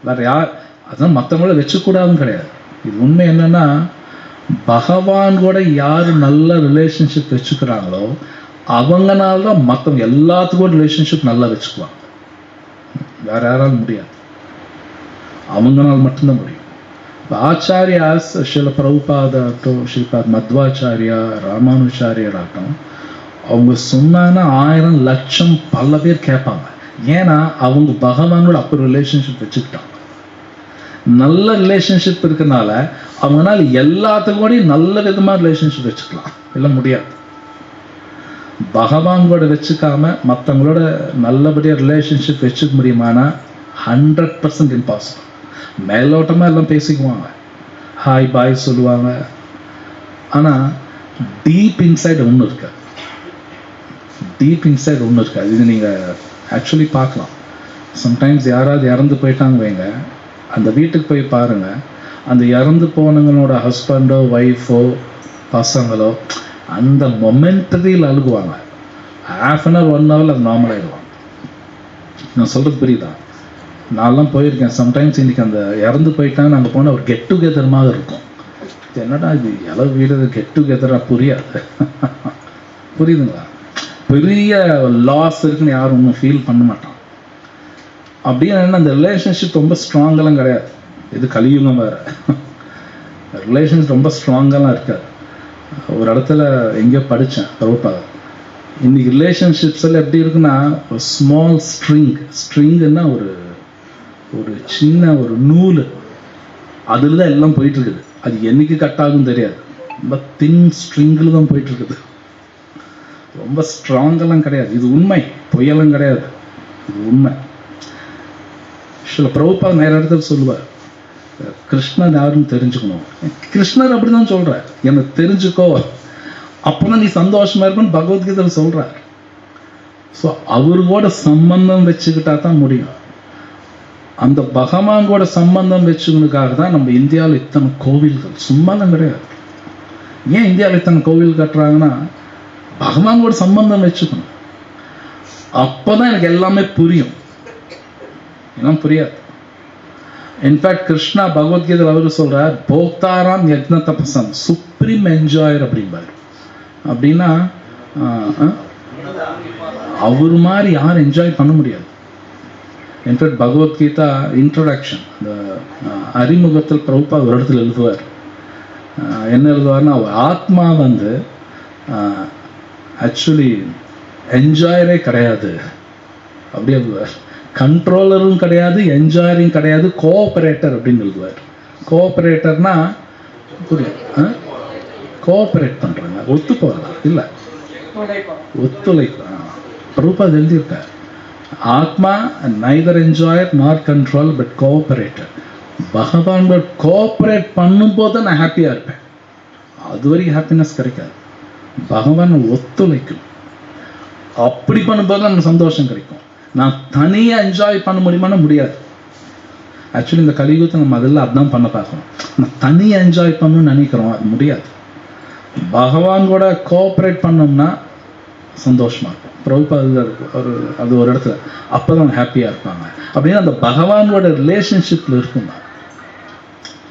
வேற யார் அதான் மற்றவங்கள வச்சுக்கூடாதுன்னு கிடையாது. இது உண்மை என்னன்னா, பகவான் கூட யார் நல்ல ரிலேஷன்ஷிப் வச்சுக்கிறாங்களோ அவங்கனால தான் மற்றவங்க எல்லாத்துக்கும் ரிலேஷன்ஷிப் நல்லா வச்சுக்குவாங்க. வேற யாராலும் முடியாது, அவங்களால் மட்டும்தான் முடியும். ஆச்சாரியாஸ் சில பிரபுபாதாகட்டும், ஸ்ரீபாத் மத்வாச்சாரியா, ராமானுச்சாரியராகட்டும், அவங்க சொன்னாங்கன்னா 1000 லட்சம் பல பேர் கேட்பாங்க. ஏன்னா அவங்க பகவானோட அப்போ ரிலேஷன்ஷிப் வச்சுக்கிட்டாங்க. நல்ல ரிலேஷன்ஷிப் இருக்கனால அவங்களால எல்லாத்துக்கூடையும் நல்ல விதமாக ரிலேஷன்ஷிப் வச்சுக்கலாம். இல்லை முடியாது. பகவான் கூட வச்சுக்காம மற்றவங்களோட நல்லபடியாக ரிலேஷன்ஷிப் வச்சுக்க முடியுமானா 100% இம்பாசிபிள். மேலோட்டமாக எல்லாம் பேசிக்குவாங்க, ஹாய் பாய் சொல்லுவாங்க, ஆனால் டீப் இன்சைட் ஒன்று இருக்காது. டீப் இன்சைட் ஒன்று இருக்காது. இது நீங்கள் ஆக்சுவலி பார்க்கலாம். சம்டைம்ஸ் யாராவது இறந்து போயிட்டாங்க வைங்க, அந்த வீட்டுக்கு போய் பாருங்க, அந்த இறந்து போனவங்களோட ஹஸ்பண்டோ ஒய்ஃபோ பசங்களோ அந்த மொமெண்டரியில் அழுகுவாங்க. ½ an hour 1 hour அது நார்மல் ஆகிடுவாங்க. நான் சொல்கிறது புரியுதா? நான்லாம் போயிருக்கேன். சம்டைம்ஸ் இன்னைக்கு அந்த இறந்து போயிட்டாங்க, அங்கே போனால் ஒரு கெட் டுகெதர் மாதிரி இருக்கும். என்னடா இது எவ்வளோ வீடு கெட் டுகெதராக புரியாது. புரியுதுங்களா? பெரிய லாஸ் இருக்குன்னு யாரும் ஒன்றும் ஃபீல் பண்ண மாட்டான். அப்படியே அந்த ரிலேஷன்ஷிப் ரொம்ப ஸ்ட்ராங்கெல்லாம் கிடையாது. இது கலியுகம் வேறு. ரிலேஷன்ஸ் ரொம்ப ஸ்ட்ராங்கெல்லாம் இருக்காது. ஒரு இடத்துல எங்கேயோ படித்தேன் பிரபுபாதா, இன்னைக்கு ரிலேஷன்ஷிப்ஸ் எல்லாம் எப்படி இருக்குன்னா, ஒரு ஸ்மால் ஸ்ட்ரிங்குன்னா ஒரு சின்ன ஒரு நூல், அதில் தான் எல்லாம் போயிட்டு இருக்குது. அது என்னைக்கு கட் ஆகும் தெரியாது. ரொம்ப தின் ஸ்ட்ரிங்கில் தான் போயிட்டு இருக்குது. ரொம்ப ஸ்ட்ராங்கெல்லாம் கிடையாது. இது உண்மை, பொய்யெல்லாம் கிடையாது, இது உண்மை. சில பிரபுபா நிறைய இடத்துல சொல்லுவார், கிருஷ்ணன் யாருன்னு தெரிஞ்சுக்கணும். கிருஷ்ணர் அப்படிதான் சொல்றார், என்னை தெரிஞ்சுக்கோ, அப்பதான் நீ சந்தோஷமா இருக்குன்னு பகவத்கீதையில் சொல்றார். ஸோ அவரு கூட சம்பந்தம் வச்சுக்கிட்டா தான் முடியும். அந்த பகவான் கூட சம்பந்தம் வச்சுக்கணுக்காக தான் நம்ம இந்தியாவில் இத்தனை கோவில்கள், சும்மாலாம் கிடையாது. ஏன் இந்தியாவில் இத்தனை கோவில் கட்டுறாங்கன்னா, பகவான் கூட சம்பந்தம் வச்சுக்கணும். அப்போதான் எனக்கு எல்லாமே புரியும், எல்லாம் புரியாது. இன்ஃபேக்ட் கிருஷ்ணா பகவத்கீதையில் அவரு சொல்றார், போக்தாராம் யக்ன தபசம் சுப்ரீம் என்ஜாயர் அப்படிம்பாரு. அப்படின்னா அவர் மாதிரி யாரும் என்ஜாய் பண்ண முடியாது. இன்ஃபேக்ட் பகவத்கீதா இன்ட்ரோடக்ஷன், அந்த அறிமுகத்தில் பிரபுபா ஒரு இடத்துல எழுதுவார். என்ன எழுதுவார்னா, ஆத்மா வந்து ஆக்சுவலி என்ஜாயரே கிடையாது அப்படி எழுதுவார். கண்ட்ரோலரும் கிடையாது, என்ஜாயரும் கிடையாது, கோஆபரேட்டர் அப்படின்னு எழுதுவார். கோஆபரேட்டர்னா புரியும், கோஆபரேட் பண்ணுறாங்க, ஒத்து போகிறதா இல்லை, ஒத்துழைப்பு. பிரபுபாத் எழுதியிருக்கார், atma neither enjoyer not controller but cooperator. பகவான் கோஆபரேட் பண்ணும்போது நான் ஹாப்பியாக இருப்பேன், அது வரைக்கும் ஹாப்பினஸ் கிடைக்காது. பகவான் ஒத்துழைக்கும், அப்படி பண்ணும்போது நமக்கு சந்தோஷம் கிடைக்கும். நான் தனியாக என்ஜாய் பண்ண முடியுமானா முடியாது. ஆக்சுவலி இந்த கலியுகத்தை நம்ம அதெல்லாம் அதுதான் பண்ண பார்க்கணும். நான் தனியாக என்ஜாய் பண்ணணும்னு நினைக்கிறோம், அது முடியாது. பகவான் கூட கோஆப்ரேட் பண்ணோம்னா சந்தோஷமாக இருக்கும். பிரபுபாத அது ஒரு இடத்துல அப்போ தான் ஹாப்பியாக இருப்பாங்க. அப்படின்னா அந்த பகவானோட ரிலேஷன்ஷிப்பில் இருக்குங்க,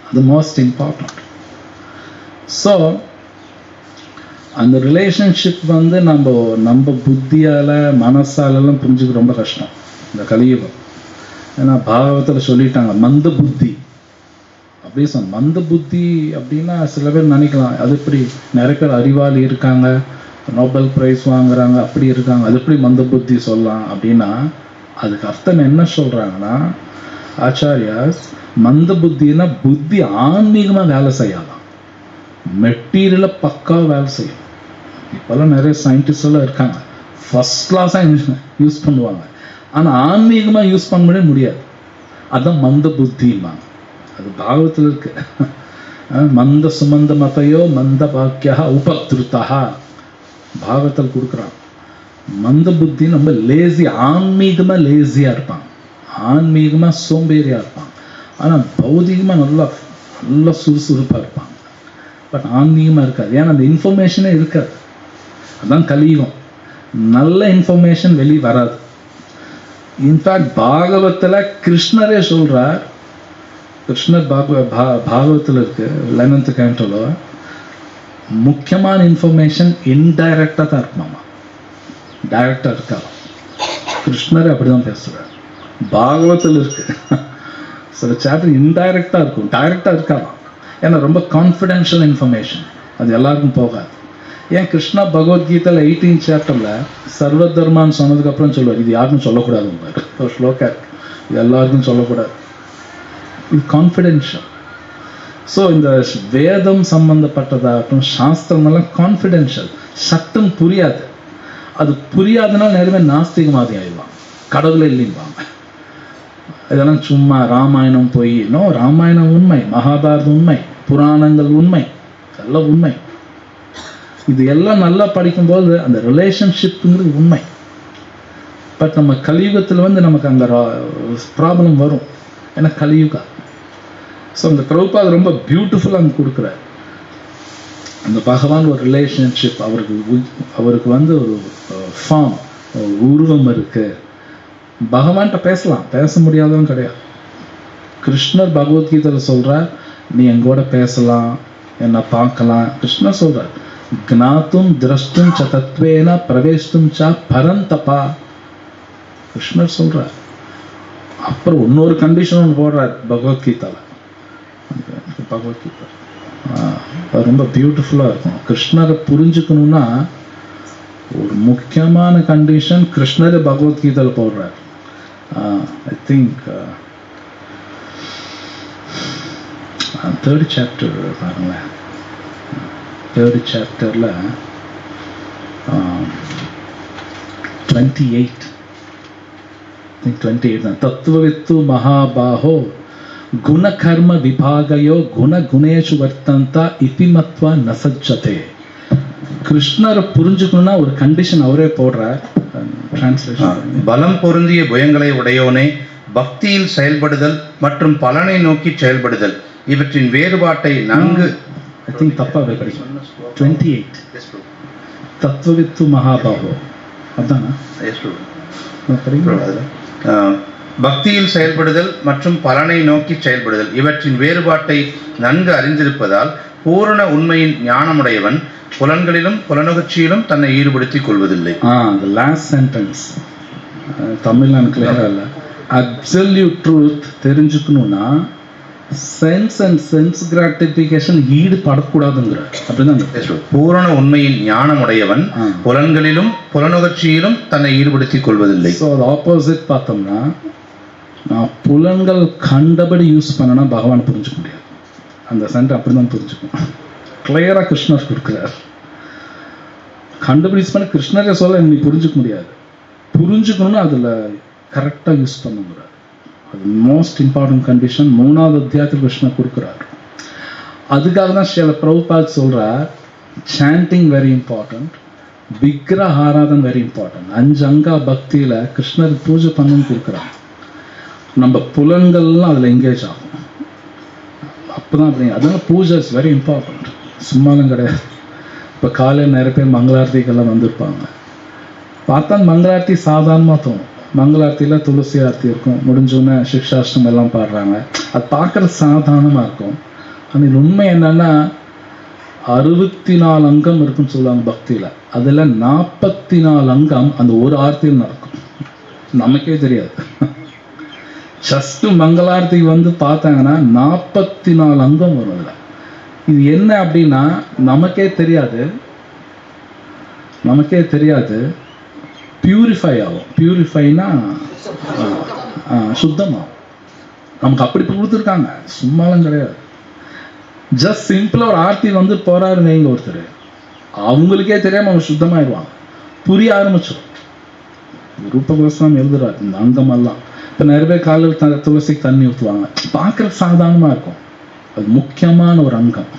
அது மோஸ்ட் இம்பார்ட்டன்ட். ஸோ அந்த ரிலேஷன்ஷிப் வந்து நம்ம புத்தியால் மனசாலெல்லாம் புரிஞ்சுக்க ரொம்ப கஷ்டம் இந்த கலியுகம். ஏன்னா பாகவத்தில் சொல்லிட்டாங்க, மந்த புத்தி பேச மந்த புத்தி அப்படின்னா சில பேர் நினைக்கலாம், அது எப்படி நிறைய பேர் அறிவாளி இருக்காங்க, நோபல் பிரைஸ் வாங்குறாங்க, அப்படி இருக்காங்க, அது எப்படி மந்த புத்தி சொல்லலாம் அப்படின்னா, அதுக்கு அர்த்தம் என்ன சொல்றாங்கன்னா ஆச்சாரியாஸ், மந்த புத்தினா புத்தி ஆன்மீகமா வேலை செய்யாதான், மெட்டீரியலை பக்கா வேலை செய்யும். இப்போல்லாம் நிறைய சயின்டிஸ்ட் எல்லாம் இருக்காங்க, ஃபர்ஸ்ட் கிளாஸாக யூஸ் பண்ணுவாங்க, ஆனால் ஆன்மீகமாக யூஸ் பண்ண முடியாது. அதுதான் மந்த புத்திம்பாங்க. அது பாகவத்தில் இருக்கு. மந்த சுமந்த மதையோ மந்த பாக்கியா உபத்ருத்தா பாகவத்தில் கொடுக்குறான். மந்த புத்தி நம்ம லேசி, ஆன்மீகமாக லேசியாக இருப்பாங்க, ஆன்மீகமாக சோம்பேறியாக இருப்பாங்க, ஆனால் பௌதிகமாக நல்லா நல்லா சுறுசுறுப்பாக இருப்பாங்க. பட் ஆன்மீகமாக இருக்காது, ஏன்னா அந்த இன்ஃபர்மேஷனே இருக்காது. அதுதான் கலியுகம். நல்ல இன்ஃபர்மேஷன் வெளியே வராது. இன்ஃபேக்ட் பாகவத்தில் கிருஷ்ணரே சொல்கிறார், கிருஷ்ணர் பாகவத்தில் இருக்கு 11th canto, முக்கியமான இன்ஃபர்மேஷன் இன்டைரக்டாக தான் இருக்குமாமா, டைரக்டாக இருக்காது. கிருஷ்ணரே அப்படி தான் பேசுகிறார். பாகவத்தில் இருக்கு சில சாப்டர் இன்டைரக்டாக இருக்கும், டைரக்டாக இருக்காது. ஏன்னா ரொம்ப கான்ஃபிடென்ஷியல் இன்ஃபர்மேஷன், அது எல்லாருக்கும் போகாது. ஏன் கிருஷ்ணா பகவத்கீதையில் 18th chapter சர்வ தர்மான்னு சொன்னதுக்கப்புறம் சொல்லுவார், இது யாருக்கும் சொல்லக்கூடாது, ஒரு ஸ்லோகா இருக்கு, இது எல்லாருக்கும் சொல்லக்கூடாது, இது கான்ஃபிடென்ஷியல். ஸோ இந்த வேதம் சம்பந்தப்பட்டதாகட்டும் சாஸ்திரமெல்லாம் கான்ஃபிடென்ஷியல், சட்டம் புரியாது. அது புரியாதுன்னா நிறைய நாஸ்திகவாதி ஆயிடுவாங்க, கடவுளை இல்லைம்பாங்க. இதெல்லாம் சும்மா ராமாயணம் பொய். நோ, ராமாயணம் உண்மை, மகாபாரதம் உண்மை, புராணங்கள் உண்மை, எல்லாம் உண்மை. இது எல்லாம் நல்லா படிக்கும்போது அந்த ரிலேஷன்ஷிப்புங்கிறது உண்மை. பட் நம்ம கலியுகத்தில் நமக்கு அந்த ப்ராப்ளம் வரும், ஏன்னா கலியுகா. ஸோ அந்த பிரபுபாத் ரொம்ப பியூட்டிஃபுல்லாக அங்கே கொடுக்குறாரு. அந்த பகவான் ஒரு ரிலேஷன்ஷிப், அவருக்கு ஒரு ஃபார்ம், ஒரு உருவம் இருக்கு. பகவான்கிட்ட பேசலாம், பேச முடியாதவன் கிடையாது. கிருஷ்ணர் பகவத்கீதையில் சொல்கிறார், நீ எங்கூட பேசலாம், என்னை பார்க்கலாம். கிருஷ்ணர் சொல்கிறார், ஞாத்தும் திரஷ்டும் ச தத்வேன பிரவேஷ்டும் ச பரந்தபா. கிருஷ்ணர் சொல்கிறார். அப்புறம் இன்னொரு கண்டிஷன் ஒன்று போடுறார் பகவத்கீதாவில். பகவத்கீதா ரொம்ப பியூட்டிஃபுல்லாக இருக்கும். கிருஷ்ணரை புரிஞ்சுக்கணுன்னா ஒரு முக்கியமான கண்டிஷன் கிருஷ்ணரை பகவத்கீதையில் போடுறார். ஐ திங்க் 3rd chapter பாருங்களேன். 3rd chapter 28 தான். தத்துவவித்து மகாபாஹோ குணகர்ம விபாகயோ குண குணேஷு வர்த்தந்தா இதிமத்வா நசஜ்ஜதே. கிருஷ்ணரை புரிஞ்சுக்கணும்னா ஒரு கண்டிஷன் அவரே போடுறார். டிரான்ஸ்லேஷன், பலம் பொருந்திய புயங்களை உடையோனே, பக்தியில் செயல்படுதல் மற்றும் பலனை நோக்கி செயல்படுதல் இவற்றின் வேறுபாட்டை நன்கு. ஐ திங்க் தப்பா படிக்கும். 28 தத்துவவித்து மகாபாஹோ, அதானா? பக்தியில் செயல்படுதல் மற்றும் பலனை நோக்கி செயல்படுதல் இவற்றின் வேறுபாட்டை நன்கு அறிந்திருப்பதால் பூரண உண்மையின் ஞானமுடையவன் புலன்களிலும் புலனுகர்ச்சியிலும் தன்னை ஈடுபடுத்திக் கொள்வதில்லை. the last sentence தமிழ்ல கிளியரா இல்ல. அப்சல்யூட் ட்ரூத் தெரிஞ்சுக்கணும்னா சென்ஸ் அண்ட் சென்ஸ் கிராட்டிஃபிகேஷன் ஈடுபடக்கூடாதுங்கிற. அப்படிதான் பூரண உண்மையின் ஞானமுடையவன் புலன்களிலும் புலனுகர்ச்சியிலும் தன்னை ஈடுபடுத்திக் கொள்வதில்லை. ஸோ அது ஆப்போசிட் பார்த்தோம்னா, நான் புலன்கள் கண்டபடி யூஸ் பண்ணனா பகவான் புரிஞ்சுக்க முடியாது. அந்த சென்டர் அப்படிதான் புரிஞ்சுக்கணும். கிளியரா கிருஷ்ணர் கொடுக்குறார். கண்டுபிடிச்சு பண்ண கிருஷ்ணரே சொல்ல நீ புரிஞ்சுக்க முடியாது. புரிஞ்சுக்கணும்னா அதில் கரெக்டாக யூஸ் பண்ணுங்கிறார். அது மோஸ்ட் இம்பார்ட்டன்ட் கண்டிஷன் 3வது அத்தியாயத்தில் கிருஷ்ணர் கொடுக்குறார். அதுக்காக தான் சில பிரபுபாத் சொல்கிறார், சாண்டிங் வெரி இம்பார்ட்டன்ட், விக்கிரக ஆராதன் வெரி இம்பார்ட்டன்ட். 5 அங்கா பக்தியில் கிருஷ்ணர் பூஜை பண்ணணும்னு கொடுக்குறாங்க. நம்ம புலன்கள்லாம் அதில் எங்கேஜ் ஆகும். அப்போதான் அப்படி. அதனால பூஜை இஸ் வெரி இம்பார்ட்டன்ட், சும்மாலும் கிடையாது. இப்போ காலையில் நிறைய பேர் மங்களாரத்திக்கெல்லாம் வந்திருப்பாங்க. பார்த்தா மங்களாரத்தி சாதாரணமாக தோணும். மங்களாரத்தியில் துளசி ஆர்த்தி இருக்கும், முடிஞ்சோன்னே சிக்ஷாஷ்டம் எல்லாம் பாடுறாங்க. அது பார்க்குறது சாதாரணமாக இருக்கும். ஆனால் இது உண்மை என்னன்னா 64 அங்கம் இருக்குன்னு சொல்லுவாங்க பக்தியில். அதில் 44 அங்கம் அந்த ஒரு ஆர்த்தியில் நடக்கும். நமக்கே தெரியாது. ஜஸ்ட் மங்களாரத்துக்கு வந்து பார்த்தாங்கன்னா 44 அங்கம் வரும் அதில். இது என்ன அப்படின்னா நமக்கே தெரியாது. பியூரிஃபை ஆகும். பியூரிஃபைனா சுத்தமாகும். நமக்கு அப்படி கொடுத்துருக்காங்க, சும்மாலும் கிடையாது. ஜஸ்ட் சிம்பிளாக ஒரு ஆர்த்தி வந்து போறாருன்னு வைங்க ஒருத்தர், அவங்களுக்கே தெரியாமல் அவங்க சுத்தமாயிடுவாங்க. புரிய ஆரம்பிச்சோம். ரூபகோஸ்வாமி எழுதுறாரு இந்த அங்கமெல்லாம். இப்போ நிறைய பேர் காலையில் துளசிக்கு தண்ணி ஊற்றுவாங்க, பார்க்குற சாதாரணமாக இருக்கும். அது முக்கியமான ஒரு அங்கம்,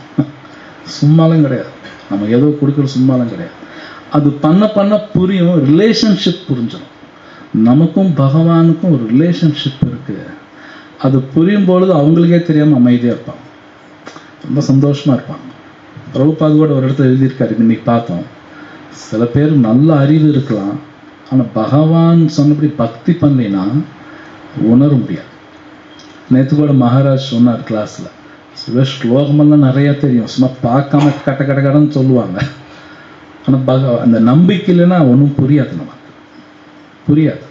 சும்மாலும் கிடையாது. நம்ம ஏதோ கொடுக்குற சும்மாலும் கிடையாது. அது பண்ண புரியும். ரிலேஷன்ஷிப் புரிஞ்சிடும். நமக்கும் பகவானுக்கும் ஒரு ரிலேஷன்ஷிப் இருக்கு. அது புரியும் பொழுது அவங்களுக்கே தெரியாமல் அமைதியாக இருப்பாங்க, ரொம்ப சந்தோஷமாக இருப்பாங்க. பிரபுபாது கூட ஒரு இடத்துல எழுதியிருக்காரு, இன்னைக்கு பார்த்தோம். சில பேர் நல்ல அறிவு இருக்கலாம், ஆனால் பகவான் சொன்னபடி பக்தி பண்ணலைன்னா உணர முடியாது. நேற்று கூட மகாராஜ் சொன்னார் கிளாஸில், சில ஸ்லோகமெல்லாம் நிறையா தெரியும், சும்மா பார்க்காம கடன்னு சொல்லுவாங்க. ஆனால் அந்த நம்பிக்கை இல்லைன்னா ஒன்றும் புரியாது, நமக்கு புரியாது.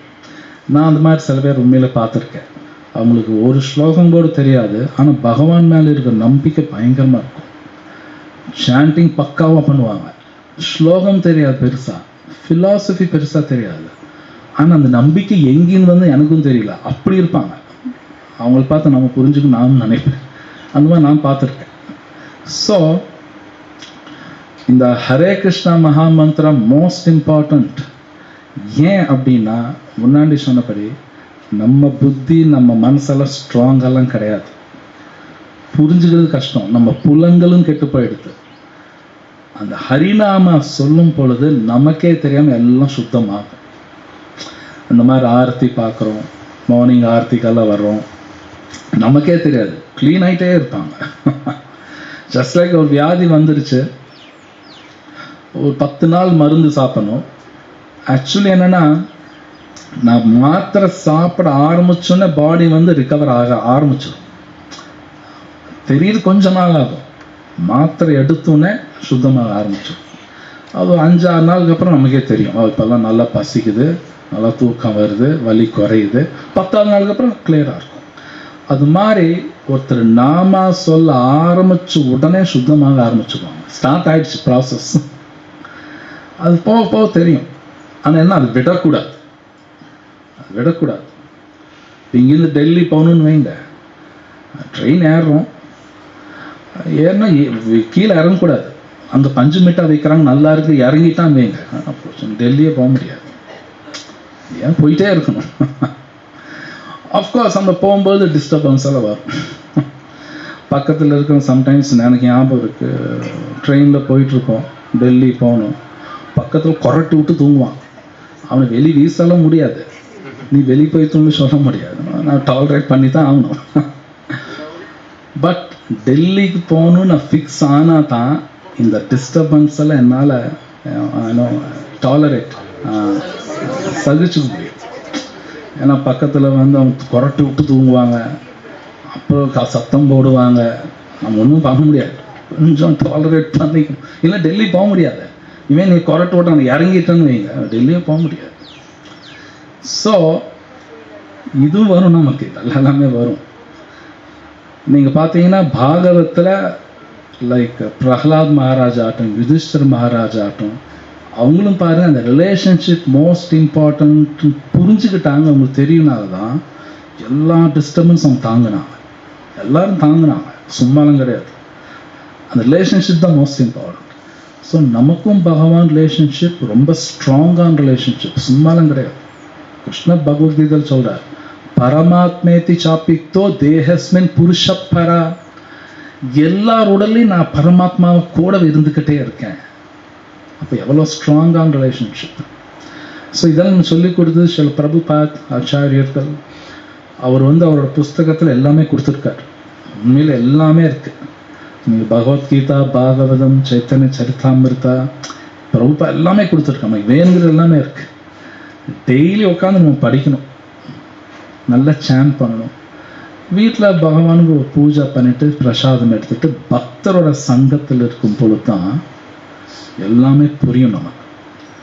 நான் அந்த மாதிரி சில பேர் உண்மையில் பார்த்துருக்கேன். அவங்களுக்கு ஒரு ஸ்லோகம் கூட தெரியாது, ஆனால் பகவான் மேலே இருக்கிற நம்பிக்கை பயங்கரமாக இருக்கும். சாண்டிங் பக்காவாக பண்ணுவாங்க. ஸ்லோகம் தெரியாது பெருசாக, ஃபிலாசபி பெருசாக தெரியாது, ஆனால் அந்த நம்பிக்கை எங்கேன்னு வந்து எனக்கும் தெரியல, அப்படி இருப்பாங்க. அவங்கள பார்த்து நம்ம புரிஞ்சுக்கணும் நானும் நினைப்பேன். அந்த மாதிரி நான் பார்த்துருக்கேன். ஸோ இந்த ஹரே கிருஷ்ணா மகாமந்திரம் மோஸ்ட் இம்பார்ட்டண்ட். ஏன் அப்படின்னா முன்னாடி சொன்னபடி நம்ம புத்தி நம்ம மனசெல்லாம் ஸ்ட்ராங்கெல்லாம் கிடையாது, புரிஞ்சுக்கிறது கஷ்டம், நம்ம புலங்களும் கெட்டு போயிடுது. அந்த ஹரிநாம சொல்லும் பொழுது நமக்கே தெரியாமல் எல்லாம் சுத்தமாகும். அந்த மாதிரி ஆரத்தி பார்க்குறோம், மார்னிங் ஆரத்திக்கெல்லாம் வர்றோம், நமக்கே தெரியாது, க்ளீன் ஆகிட்டே இருப்பாங்க. ஜஸ்ட் லைக் ஒரு வியாதி வந்துருச்சு, ஒரு 10 நாள் மருந்து சாப்பிடணும். ஆக்சுவலி என்னென்னா, நான் மாத்திரை சாப்பிட ஆரம்பிச்சோன்னே பாடி வந்து ரிகவர் ஆக ஆரம்பிச்சிடும். தெரியுது கொஞ்ச நாள் ஆகும், மாத்திரை எடுத்தோன்னே சுத்தமாக ஆரம்பிச்சிடும். அது 5-6 நாளுக்கு அப்புறம் நமக்கே தெரியும், இப்போல்லாம் நல்லா பசிக்குது, நல்லா தூக்கம் வருது, வலி குறையுது. 10ஆவது நாளுக்கு அப்புறம் கிளியராக இருக்கும். அது மாதிரி ஒருத்தர் நாம சொல்ல ஆரம்பிச்சு உடனே சுத்தமாக ஆரம்பிச்சுக்குவாங்க. ஸ்டார்ட் ஆயிடுச்சு ப்ராசஸ். அது போக தெரியும். ஆனால் என்ன, அது விடக்கூடாது. இங்கேருந்து டெல்லி போகணுன்னு வைங்க, ட்ரெயின் ஏறுறோம், ஏறினா கீழே இறங்கக்கூடாது. அங்கே பஞ்சு மிட்டாய் வைக்கிறாங்க, நல்லா இருக்கு, இறங்கிட்டான்னு வைங்க, டெல்லியே போக முடியாது. ஏன் போயிட்டே இருக்கணும். அஃப்கோர்ஸ் அந்த போகும்போது டிஸ்டர்பன்ஸ் எல்லாம் வரும். பக்கத்தில் இருக்கிற சம்டைம்ஸ் எனக்கு ஞாபகம் இருக்குது, ட்ரெயினில் போயிட்டுருக்கோம், டெல்லி போகணும், பக்கத்தில் கொரட்டி விட்டு தூங்குவான். அவனை வெளியே வீசலாம் முடியாது, நீ வெளியே போய் தூங்கி சொல்ல முடியாது, நான் டாலரேட் பண்ணி தான் ஆகணும். பட் டெல்லிக்கு போகணுன்னு நான் ஃபிக்ஸ் ஆனால் தான் இந்த டிஸ்டர்பன்ஸ் எல்லாம் என்னால் டாலரேட் சகிச்சுக்க முடியும். ஏன்னா பக்கத்தில் வந்து அவங்க கொரட்டி விட்டு தூங்குவாங்க, அப்புறம் சத்தம் போடுவாங்க, நம்ம ஒன்றும் பண்ண முடியாது, கொஞ்சம் டாலரேட் பண்ணிக்கணும். இல்லை டெல்லி போக முடியாது, இவன் நீ கொரட்டு விட்டு அந்த இறங்கிட்டேன்னு வைங்க, டெல்லியே போக முடியாது. ஸோ இதுவும் வரும், நமக்கு எல்லாமே வரும். நீங்கள் பார்த்தீங்கன்னா பாகவத்தில் லைக் பிரஹ்லாத் மகாராஜ் ஆகட்டும், யுதிஷ்டர் மகாராஜ் ஆகட்டும், அவங்களும் பாருங்கள் அந்த ரிலேஷன்ஷிப் மோஸ்ட் இம்பார்ட்டன்ட் புரிஞ்சுக்கிட்டாங்க. அவங்களுக்கு தெரியுனால தான் எல்லா டிஸ்டர்பன்ஸ் அவங்க தாங்கினாங்க, எல்லாரும் தாங்கினாங்க, சும்மாலும் கிடையாது. அந்த ரிலேஷன்ஷிப் தான் மோஸ்ட் இம்பார்ட்டன்ட். ஸோ நமக்கும் பகவான் ரிலேஷன்ஷிப் ரொம்ப ஸ்ட்ராங்கான ரிலேஷன்ஷிப், சும்மாலும் கிடையாது. கிருஷ்ணர் பகவத்கீதையில் சொல்கிறார், பரமாத்மேதி சாப்பித்தோ தேஹஸ்மின் புருஷப்பரா, எல்லார் உடலையும் நான் பரமாத்மாவை கூட இருந்துக்கிட்டே இருக்கேன். அப்போ எவ்வளோ ஸ்ட்ராங்கான ரிலேஷன்ஷிப். ஸோ இதெல்லாம் சொல்லிக் கொடுத்தது சில பிரபுபாத் ஆச்சாரியர்கள். அவர் வந்து அவரோட புஸ்தகத்தில் எல்லாமே கொடுத்துருக்கார், உண்மையில் எல்லாமே இருக்குது. நீங்கள் பகவத்கீதா, பாகவதம், சைத்தன்ய சரிதாமிருதா, பிரபுபா எல்லாமே கொடுத்துருக்காங்க, நமக்கு வேணுங்கிறது எல்லாமே இருக்குது. டெய்லி உட்காந்து நம்ம படிக்கணும், நல்லா சேன் பண்ணணும். வீட்டில் பகவானுக்கு ஒரு பூஜை பண்ணிவிட்டு பிரசாதம் எடுத்துகிட்டு பக்தரோட சங்கத்தில் இருக்கும் பொழுது தான் எல்லாமே புரியும் நமக்கு.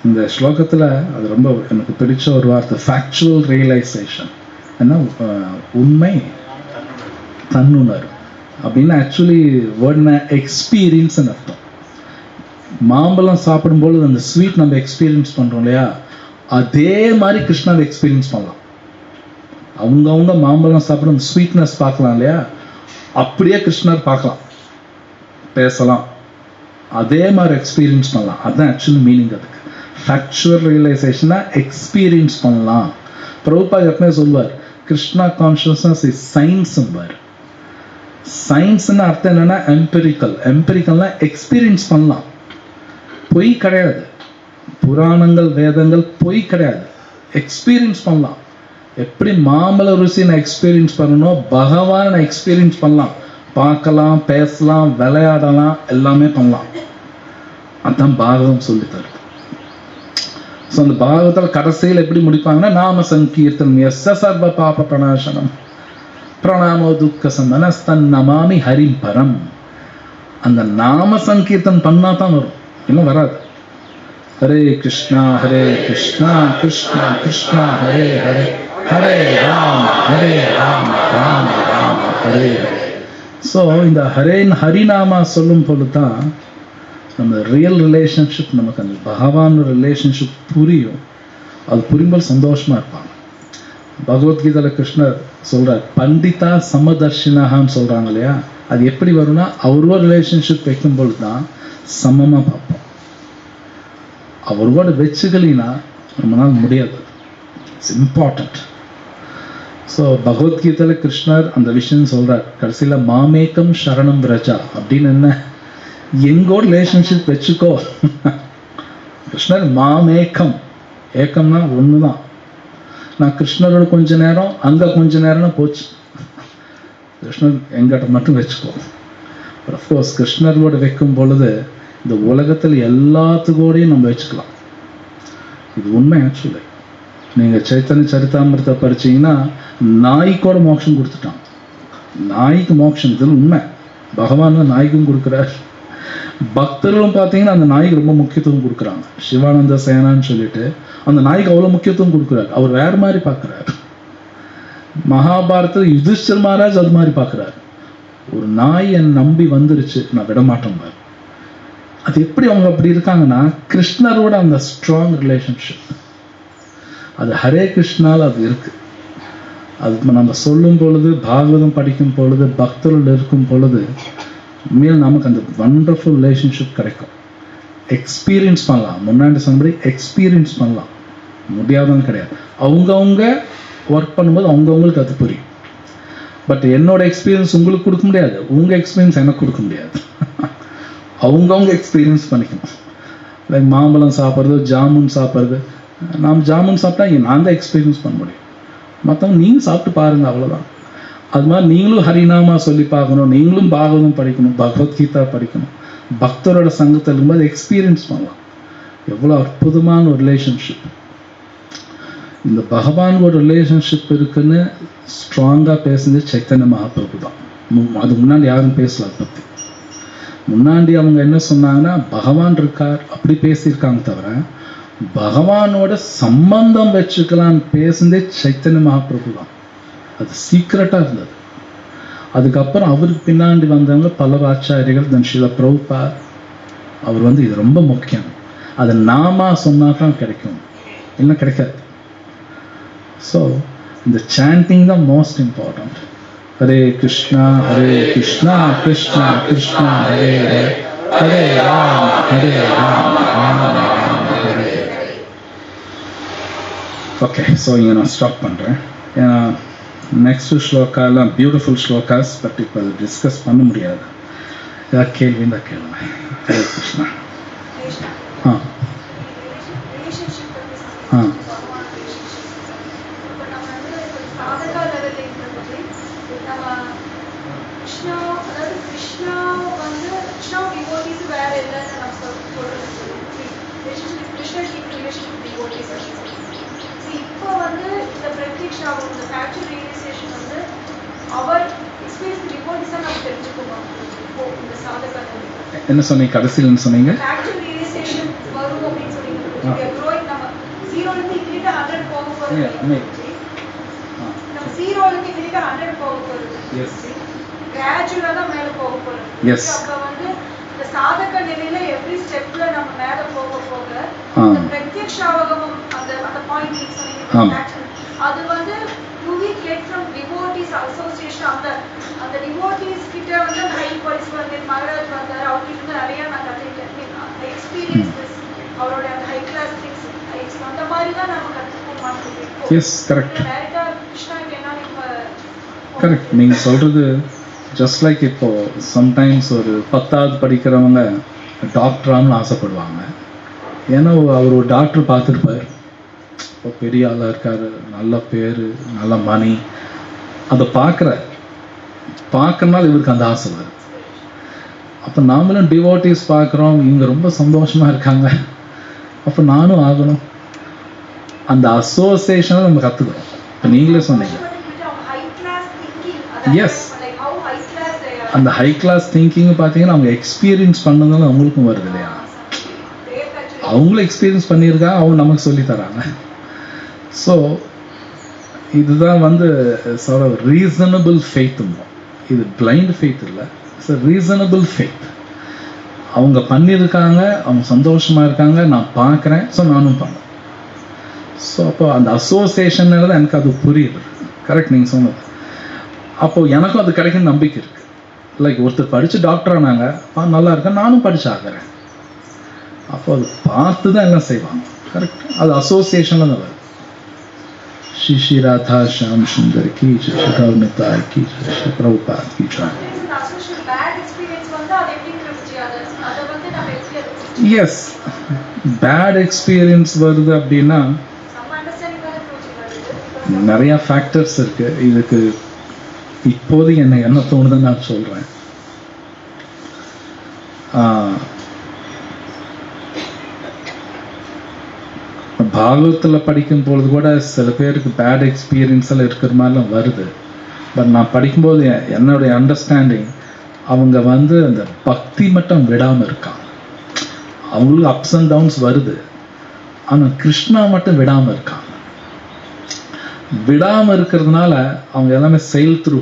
இந்த ஸ்லோகத்தில் அது ரொம்ப எனக்கு பிடிச்ச ஒரு வார்த்தை, ஃபேக்சுவல் ரியலைசேஷன். என்ன உண்மை தன்னுணர் அப்படின்னு ஆக்சுவலி வேர்டுனா எக்ஸ்பீரியன்ஸ்னு அர்த்தம். மாம்பழம் சாப்பிடும்போது அந்த ஸ்வீட் நம்ம எக்ஸ்பீரியன்ஸ் பண்ணுறோம் இல்லையா, அதே மாதிரி கிருஷ்ணாவை எக்ஸ்பீரியன்ஸ் பண்ணலாம். அவங்கவுங்க மாம்பழம் சாப்பிடும் அந்த ஸ்வீட்னஸ் பார்க்கலாம் இல்லையா, அப்படியே கிருஷ்ணர் பார்க்கலாம், பேசலாம், அதே மாதிரி எக்ஸ்பீரியன்ஸ் பண்ணலாம். அதுதான் ஆக்சுவலி மீனிங். அதுக்கு ஃபேக்சுவல் ரியலைசேஷனா எக்ஸ்பீரியன்ஸ் பண்ணலாம். பிரபுபாத் எப்பவுமே சொல்வார், கிருஷ்ணா கான்ஷியஸ்னஸ் இஸ் சயின்ஸ்பார். சயின்ஸ்னு அர்த்தம் என்னன்னா எம்பெரிக்கல். எம்பெரிக்கல்னா எக்ஸ்பீரியன்ஸ் பண்ணலாம், பொய் கிடையாது. புராணங்கள் வேதங்கள் பொய் கிடையாது, எக்ஸ்பீரியன்ஸ் பண்ணலாம். எப்படி மாம்பழ ருசி நான் எக்ஸ்பீரியன்ஸ் பண்ணணும், பகவான் நான் எக்ஸ்பீரியன்ஸ் பண்ணலாம், பார்க்கலாம், பேசலாம், விளையாடலாம், எல்லாமே பண்ணலாம். அதுதான் பாகவதம் சொல்லி தருது. ஸோ அந்த பாகவதத்தில் கடைசியில் எப்படி முடிப்பாங்கன்னா, நாம சங்கீர்த்தனம் எஸ் சர்வ பாப பிரணாசனம் பிரணாமோ துக்க சமனஸ்தன் நமாமி ஹரிம் பரம். அந்த நாம சங்கீர்த்தன் பண்ணா தான் வரும், இன்னும் வராது. ஹரே கிருஷ்ணா கிருஷ்ணா கிருஷ்ணா ஹரே ஹரே, ஹரே ராம் ராம் ராம் ஹரே ஹரே. ஸோ இந்த ஹரிநாமா சொல்லும் பொழுது தான் நம்ம ரியல் ரிலேஷன்ஷிப், நமக்கு அந்த பகவான் ரிலேஷன்ஷிப் புரியும். அது புரியும்போது சந்தோஷமா இருப்பாங்க. பகவத்கீதையில் கிருஷ்ணர் சொல்றார், பண்டிதா சமதர்ஷினகான்னு சொல்றாங்க இல்லையா, அது எப்படி வரும்னா அவரோட ரிலேஷன்ஷிப் வைக்கும்பொழுது தான் சமமா பார்ப்போம். அவரோட வச்சுக்கலினா நம்மளால் முடியாது. It's important. ஸோ பகவத்கீதையில் கிருஷ்ணர் அந்த விஷயம் சொல்றார் கடைசியில், மாமேக்கம் சரணம் பிரஜா அப்படின்னு. என்ன, எங்கோட ரிலேஷன்ஷிப் வச்சுக்கோ. கிருஷ்ணர் மாமேக்கம், ஏக்கம்னா ஒன்று தான். நான் கிருஷ்ணரோட கொஞ்ச நேரம், அங்கே கொஞ்ச நேரம்னா போச்சு. கிருஷ்ணர் எங்கிட்ட மட்டும் வச்சுக்கோ. அஃப்கோர்ஸ் கிருஷ்ணரோட வைக்கும் பொழுது இந்த உலகத்தில் எல்லாத்துக்கூடையும் நம்ம வச்சுக்கலாம். இது உண்மை. ஆக்சுவலி நீங்கள் சைத்தன்ய சரிதாமிரத்தை படிச்சீங்கன்னா நாய்க்கோட மோட்சம் கொடுத்துட்டான். நாய்க்கு மோட்சம், இதில் உண்மை. பகவான் நாய்க்கும் கொடுக்குறார். பக்தர்களும் பார்த்தீங்கன்னா அந்த நாய்க்கு ரொம்ப முக்கியத்துவம் கொடுக்குறாங்க. சிவானந்த சேனான்னு சொல்லிட்டு அந்த நாய்க்கு அவ்வளோ முக்கியத்துவம் கொடுக்குறாரு. அவர் வேற மாதிரி பார்க்குறாரு. மகாபாரதத்தில் யுதிஷ்டர் மகாராஜ் அது மாதிரி பார்க்குறாரு. ஒரு நாய் என் நம்பி வந்துருச்சு, நான் விடமாட்டேன் பாரு. அது எப்படி அவங்க அப்படி இருக்காங்கன்னா, கிருஷ்ணரோட அந்த ஸ்ட்ராங் ரிலேஷன்ஷிப், அது ஹரே கிருஷ்ணால் அது இருக்கு. அது நம்ம சொல்லும் பொழுது, பாகவதம் படிக்கும் பொழுது, பக்தர்கள் இருக்கும் பொழுது உண்மையில் நமக்கு அந்த வண்டர்ஃபுல் ரிலேஷன்ஷிப் கிடைக்கும். எக்ஸ்பீரியன்ஸ் பண்ணலாம். முன்னாடி சொன்னபடி எக்ஸ்பீரியன்ஸ் பண்ணலாம், முடியாதுன்னு கிடையாது. அவங்கவுங்க ஒர்க் பண்ணும்போது அவங்கவுங்களுக்கு அது புரியும். பட் என்னோட எக்ஸ்பீரியன்ஸ் உங்களுக்கு கொடுக்க முடியாது, உங்கள் எக்ஸ்பீரியன்ஸ் எனக்கு கொடுக்க முடியாது. அவங்கவுங்க எக்ஸ்பீரியன்ஸ் பண்ணிக்கணும். லைக் மாம்பழம் சாப்பிட்றது, ஜாமுன் சாப்பிட்றது. நாம் ஜாமுன் சாப்பிட்டா நான் தான் எக்ஸ்பீரியன்ஸ் பண்ண முடியும், மற்றவங்க நீங்கள் சாப்பிட்டு பாருங்கள், அவ்வளோதான். அது மாதிரி நீங்களும் ஹரிநாமா சொல்லி பார்க்கணும், நீங்களும் பாகவதம் படிக்கணும், பகவத்கீதா படிக்கணும், பக்தரோட சங்கத்தில் இருக்கும்போது எக்ஸ்பீரியன்ஸ் பண்ணலாம். எவ்வளோ அற்புதமான ஒரு ரிலேஷன்ஷிப். இந்த பகவானோட ரிலேஷன்ஷிப் இருக்குன்னு ஸ்ட்ராங்காக பேசுனது சைத்தன்ய மகாபிரபு தான். அது முன்னாடி யாரும் பேசல. அதை பற்றி முன்னாடி அவங்க என்ன சொன்னாங்கன்னா, பகவான் இருக்கார் அப்படி பேசியிருக்காங்க, தவிர பகவானோட சம்பந்தம் வச்சுக்கலான்னு பேசுனதே சைத்தன்ய மகாபிரபு தான். அது சீக்ரெட்டாக இருந்தது. அதுக்கப்புறம் அவருக்கு பின்னாடி வந்தவங்க பல ஆச்சாரியர்கள், தன் ஸ்ரீல பிரபுபாத், அவர் இது ரொம்ப முக்கியம். அதை நாம சொன்னா தான் கிடைக்கும், இல்லை கிடைக்காது. ஸோ இந்த சாண்டிங் தான் most important. Hare Krishna Krishna Krishna Hare Hare, Hare Ram Ram Ram Hare. Okay, so இங்கே நான் ஸ்டாப் பண்ணுறேன். ஏன்னா நெக்ஸ்ட் ஸ்லோக்காலாம் பியூட்டிஃபுல் ஸ்லோகாஸ், பட் இப்போ அதை டிஸ்கஸ் பண்ண முடியாது. ஏதாவது கேள்வி தான் கேளுங்க. ஹரே கிருஷ்ணா. ஆ ஆ என்ன சொன்னீங்க கடைசியில்? என்ன சொன்னீங்க? 0க்கு திருப்பி 100 போக போகுது. எஸ் கிராஜுவலா தான் மேல போக போகுது. எஸ் அப்ப வந்து இந்த சாதக நிலையில எவ்ரி ஸ்டெப்ல நம்ம மேல போக போக இந்த பிரத்யக்ஷாவகமம் அந்த பாயிண்ட் நீங்க சொன்னீங்க அது வந்து you will get from devotees association அந்த devotees கிட்ட வந்து ஹை வாய்ஸ் வந்து மகாராஜ் வந்தாரு அவங்க கிட்ட நிறைய நான் கத்துக்கிட்டேன் எக்ஸ்பீரியன்ஸ் அவரோட அந்த ஹை கிளாஸ் திங்ஸ் அந்த மாதிரி தான் நம்ம கத்துக்க மாட்டோம். எஸ் கரெக்ட் டைரக்டா கிருஷ்ணா கிட்ட இப்ப கரெக்ட் நீங்கள் சொல்கிறது ஜஸ்ட் லைக் இப்போ சம்டைம்ஸ் ஒரு 10வது படிக்கிறவங்க டாக்டரானு ஆசைப்படுவாங்க. ஏன்னா அவர் ஒரு டாக்டர் பார்த்துருப்பார், இப்போ பெரிய ஆளாக இருக்கார், நல்ல பேர், நல்ல மணி, அதை பார்க்கறனால இவருக்கு அந்த ஆசை வருது. அப்போ நாமளும் டிவோட்டிஸ் பார்க்குறோம், இவங்க ரொம்ப சந்தோஷமாக இருக்காங்க, அப்போ நானும் ஆகணும். அந்த அசோசியேஷனை நம்ம கற்றுக்குறோம். இப்போ நீங்களே சொன்னீங்க எஸ் அந்த ஹை கிளாஸ் திங்கிங் பார்த்தீங்கன்னா அவங்க எக்ஸ்பீரியன்ஸ் பண்ணதுனால அவங்களுக்கும் வருது இல்லையா, அவங்களும் எக்ஸ்பீரியன்ஸ் பண்ணியிருக்காங்க, அவங்க நமக்கு சொல்லி தராங்க. ஸோ இதுதான் வந்து ரீசனபிள் ஃபெய்த்துங்க. இது பிளைண்ட் ஃபெய்த் இல்லை, இட்ஸ் ரீசனபிள் ஃபெய்த். அவங்க பண்ணியிருக்காங்க, அவங்க சந்தோஷமாக இருக்காங்க, நான் பார்க்குறேன், ஸோ நானும் பண்ணேன். ஸோ அப்போ அந்த அசோசியேஷன் தான் எனக்கு அது புரியுது. கரெக்ட் நீங்கள் சொன்னது. அப்போது எனக்கும் அது கிடைக்கும் நம்பிக்கை இருக்குது. லைக் ஒருத்தர் படித்து டாக்டர் ஆனாங்க, நல்லா இருக்கேன், நானும் படித்து ஆகிறேன். அப்போ அது பார்த்து தான் எல்லாம் செய்வாங்க. கரெக்ட், அது அசோசியேஷனில் தான் வருது. ஸ்ரீ ராதா ஷாம் சுந்தர் கி நிதா கி பிரபுபா கி எஸ் பேட் எக்ஸ்பீரியன்ஸ் வருது அப்படின்னா நிறையா ஃபேக்டர்ஸ் இருக்குது. இதுக்கு இப்போதைக்கு என்ன தோணுதுன்னு நான் சொல்கிறேன். பாகவத்தில் படிக்கும் பொழுது கூட சில பேருக்கு பேட் எக்ஸ்பீரியன்ஸ் எல்லாம் இருக்கிற மாதிரிலாம் வருது. பட் நான் படிக்கும்போது என்னுடைய அண்டர்ஸ்டாண்டிங் அவங்க வந்து அந்த பக்தி மட்டும் விடாமல் இருக்காங்க. அவங்களுக்கு அப்ஸ் அண்ட் டவுன்ஸ் வருது, ஆனால் கிருஷ்ணா மட்டும் விடாமல் இருக்காங்க. விடாமல் இருக்கிறதுனால அவங்க எல்லாமே செயல் த்ரூ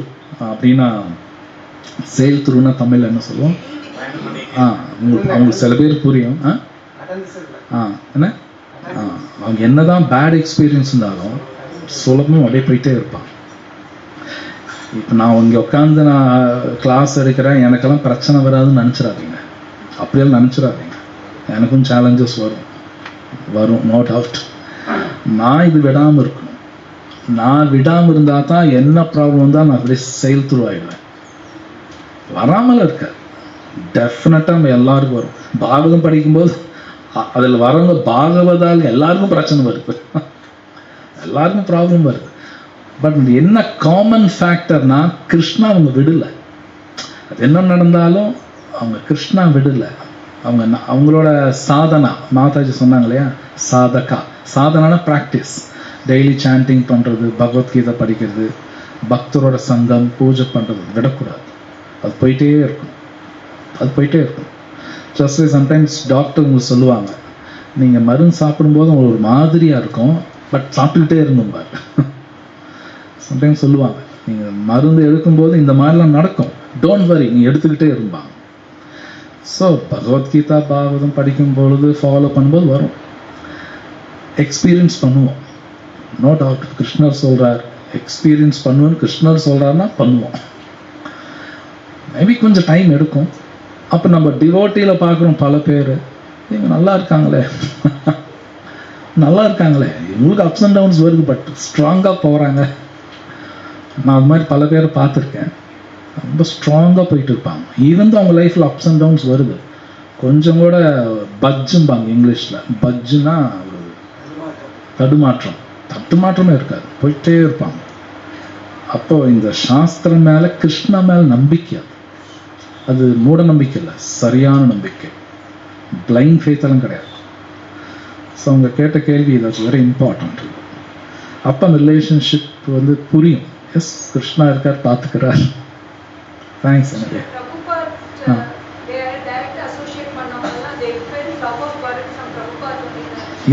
அப்படின்னா, செயல் த்ரூன்னா தமிழ் என்ன சொல்லுவோம், அவங்களுக்கு சில பேர் புரியும். என்ன அவங்க என்னதான் பேட் எக்ஸ்பீரியன்ஸ் இருந்தாலும் சுலபமும் அப்படியே போயிட்டே இருப்பாங்க. இப்போ நான் இங்கே உட்காந்து நான் கிளாஸ் எடுக்கிறேன், எனக்கெல்லாம் பிரச்சனை வராதுன்னு நினச்சிடாதீங்க, அப்படியெல்லாம் நினச்சிடாதீங்க. எனக்கும் சேலஞ்சஸ் வரும் நோ டவுட். நான் இது விடாமல் இருக்கணும். நான் விடாமல் இருந்தால் தான் என்ன ப்ராப்ளம் வந்தால் நான் அப்படியே செயல் த்ரூ ஆகிடுவேன். வராமல் இருக்க டெஃபினட்டாக நம்ம எல்லாருக்கும் வரும். பாகவதம் படிக்கும்போது அதில் வரவங்க பாகவதால் எல்லாருக்கும் பிரச்சனை வருது, எல்லாருக்கும் ப்ராப்ளம் வருது. பட் என்ன காமன் ஃபேக்டர்னா கிருஷ்ணா அவங்க விடலை. அது என்ன நடந்தாலும் அவங்க கிருஷ்ணா விடலை. அவங்களோட சாதனா, மாதாஜி சொன்னாங்க இல்லையா, சாதனான ப்ராக்டிஸ், டெய்லி சாண்டிங் பண்ணுறது, பகவத்கீதை படிக்கிறது, பக்தரோட சங்கம், பூஜை பண்ணுறது விடக்கூடாது. அது போயிட்டே இருக்கணும். ஜஸ்ட் சம்டைம்ஸ் டாக்டர் உங்களுக்கு சொல்லுவாங்க, நீங்கள் மருந்து சாப்பிடும்போது உங்களுக்கு ஒரு மாதிரியாக இருக்கும், பட் சாப்பிட்டுக்கிட்டே இருந்தும்பார். சம்டைம்ஸ் சொல்லுவாங்க, நீங்கள் மருந்து எடுக்கும்போது இந்த மாதிரிலாம் நடக்கும், டோன்ட் வரி, நீங்கள் எடுத்துக்கிட்டே இருப்பாங்க. ஸோ பகவத்கீதா பாகவதம் படிக்கும் பொழுது ஃபாலோ பண்ணும்போது வரும், எக்ஸ்பீரியன்ஸ் பண்ணுவோம். No doubt. கிருஷ்ணர் சொல்கிறார் எக்ஸ்பீரியன்ஸ் பண்ணுவேன்னு, கிருஷ்ணர் சொல்கிறாருன்னா பண்ணுவோம். மேபி கொஞ்சம் டைம் எடுக்கும். அப்போ நம்ம டிவோட்டியில் பார்க்குறோம் பல பேர், இவங்க நல்லா இருக்காங்களே இவங்களுக்கு அப்ஸ் அண்ட் டவுன்ஸ் வருது, பட் ஸ்ட்ராங்காக போகிறாங்க. நான் அது மாதிரி பல பேரை பார்த்துருக்கேன், ரொம்ப ஸ்ட்ராங்காக போயிட்டு இருப்பாங்க. ஈவன் தான் அவங்க லைஃப்பில் அப்ஸ் அண்ட் டவுன்ஸ் வருது, கொஞ்சம் கூட பஜ்ஜும்பாங்க இங்கிலீஷில். பஜ்ஜுன்னா ஒரு தட்டுமாற்றமே இருக்காது, போயிட்டே இருப்பாங்க. அப்போ இந்த சாஸ்திரம் மேலே, கிருஷ்ணா மேலே நம்பிக்கை, அது மூட நம்பிக்கை இல்லை, சரியான நம்பிக்கை, பிளைண்ட் ஃபேத்தெல்லாம் கிடையாது. ஸோ அவங்க கேட்ட கேள்வி இது வெரி இம்பார்ட்டன்ட். அப்போ அந்த ரிலேஷன்ஷிப் வந்து புரியும். எஸ், கிருஷ்ணா இருக்கார், பார்த்துக்கிறார். தேங்க்ஸ். எனக்கு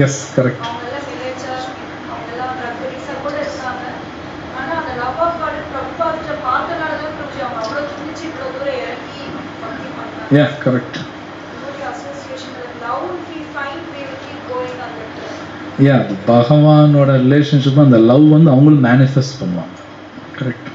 yes correct. Yeah, correct. devotee association, the love we find, we will keep going on that. Yeah, பகவானோட ரிலேஷன்ஷிப் அந்த லவ் வந்து அவங்களும் மேனிஃபெஸ்ட் பண்ணுவாங்க. கரெக்ட்.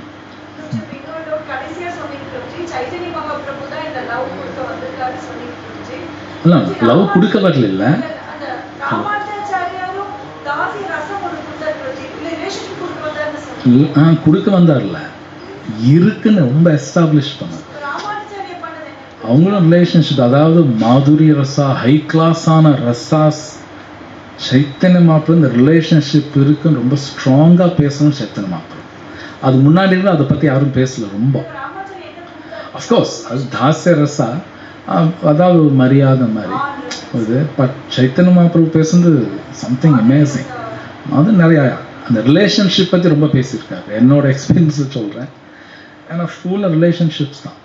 இன்னொரு doubt கடைசியா சொன்னீங்க பிரபுஜி, சைத்தன்ய மகாபிரபு தான் இந்த லவ் கொடுக்க வந்திருக்காரு சொன்னீங்க பிரபுஜி. இல்லை லவ் கொடுக்க வரல இல்லை, அந்த ராமானுஜாச்சாரியாரும் தாசி ரசம் ஒன்று கொடுத்தாரு பிரபுஜி, இல்லை ரிலேஷன்ஷிப் கொடுக்க வந்தாருன்னு சொன்னீங்க. கொடுக்க வந்தார்ல, இருக்குன்னு ரொம்ப எஸ்டாப்ளிஷ் பண்ணார். ராமானுஜாரியா பண்ணது என்ன? அவங்களும் ரிலேஷன்ஷிப், அதாவது மாதுரி ரசா, ஹை கிளாஸான ரசாஸ், சைத்தன்ய மாப்பிள்ள இந்த ரிலேஷன்ஷிப் இருக்குன்னு ரொம்ப ஸ்ட்ராங்காக பேசணும் சைத்தன்ய மாப்பிள்ள. அது முன்னாடி கூட அதை பற்றி யாரும் பேசல ரொம்ப. ராமானுஜாரி என்ன கொடுத்தாரு? அஃப்கோர்ஸ் அது தாசிய ரசா, அதாவது ஒரு மரியாதை மாதிரி இது. பட் சைத்தன்ய மாப்பிள்ள பேசுறது சம்திங் அமேசிங். அது நிறையா அந்த ரிலேஷன்ஷிப் பற்றி ரொம்ப பேசியிருக்காரு. என்னோட எக்ஸ்பீரியன்ஸ் சொல்கிறேன். ஏன்னா ஃபுல்லாக ரிலேஷன்ஷிப்ஸ் தான்.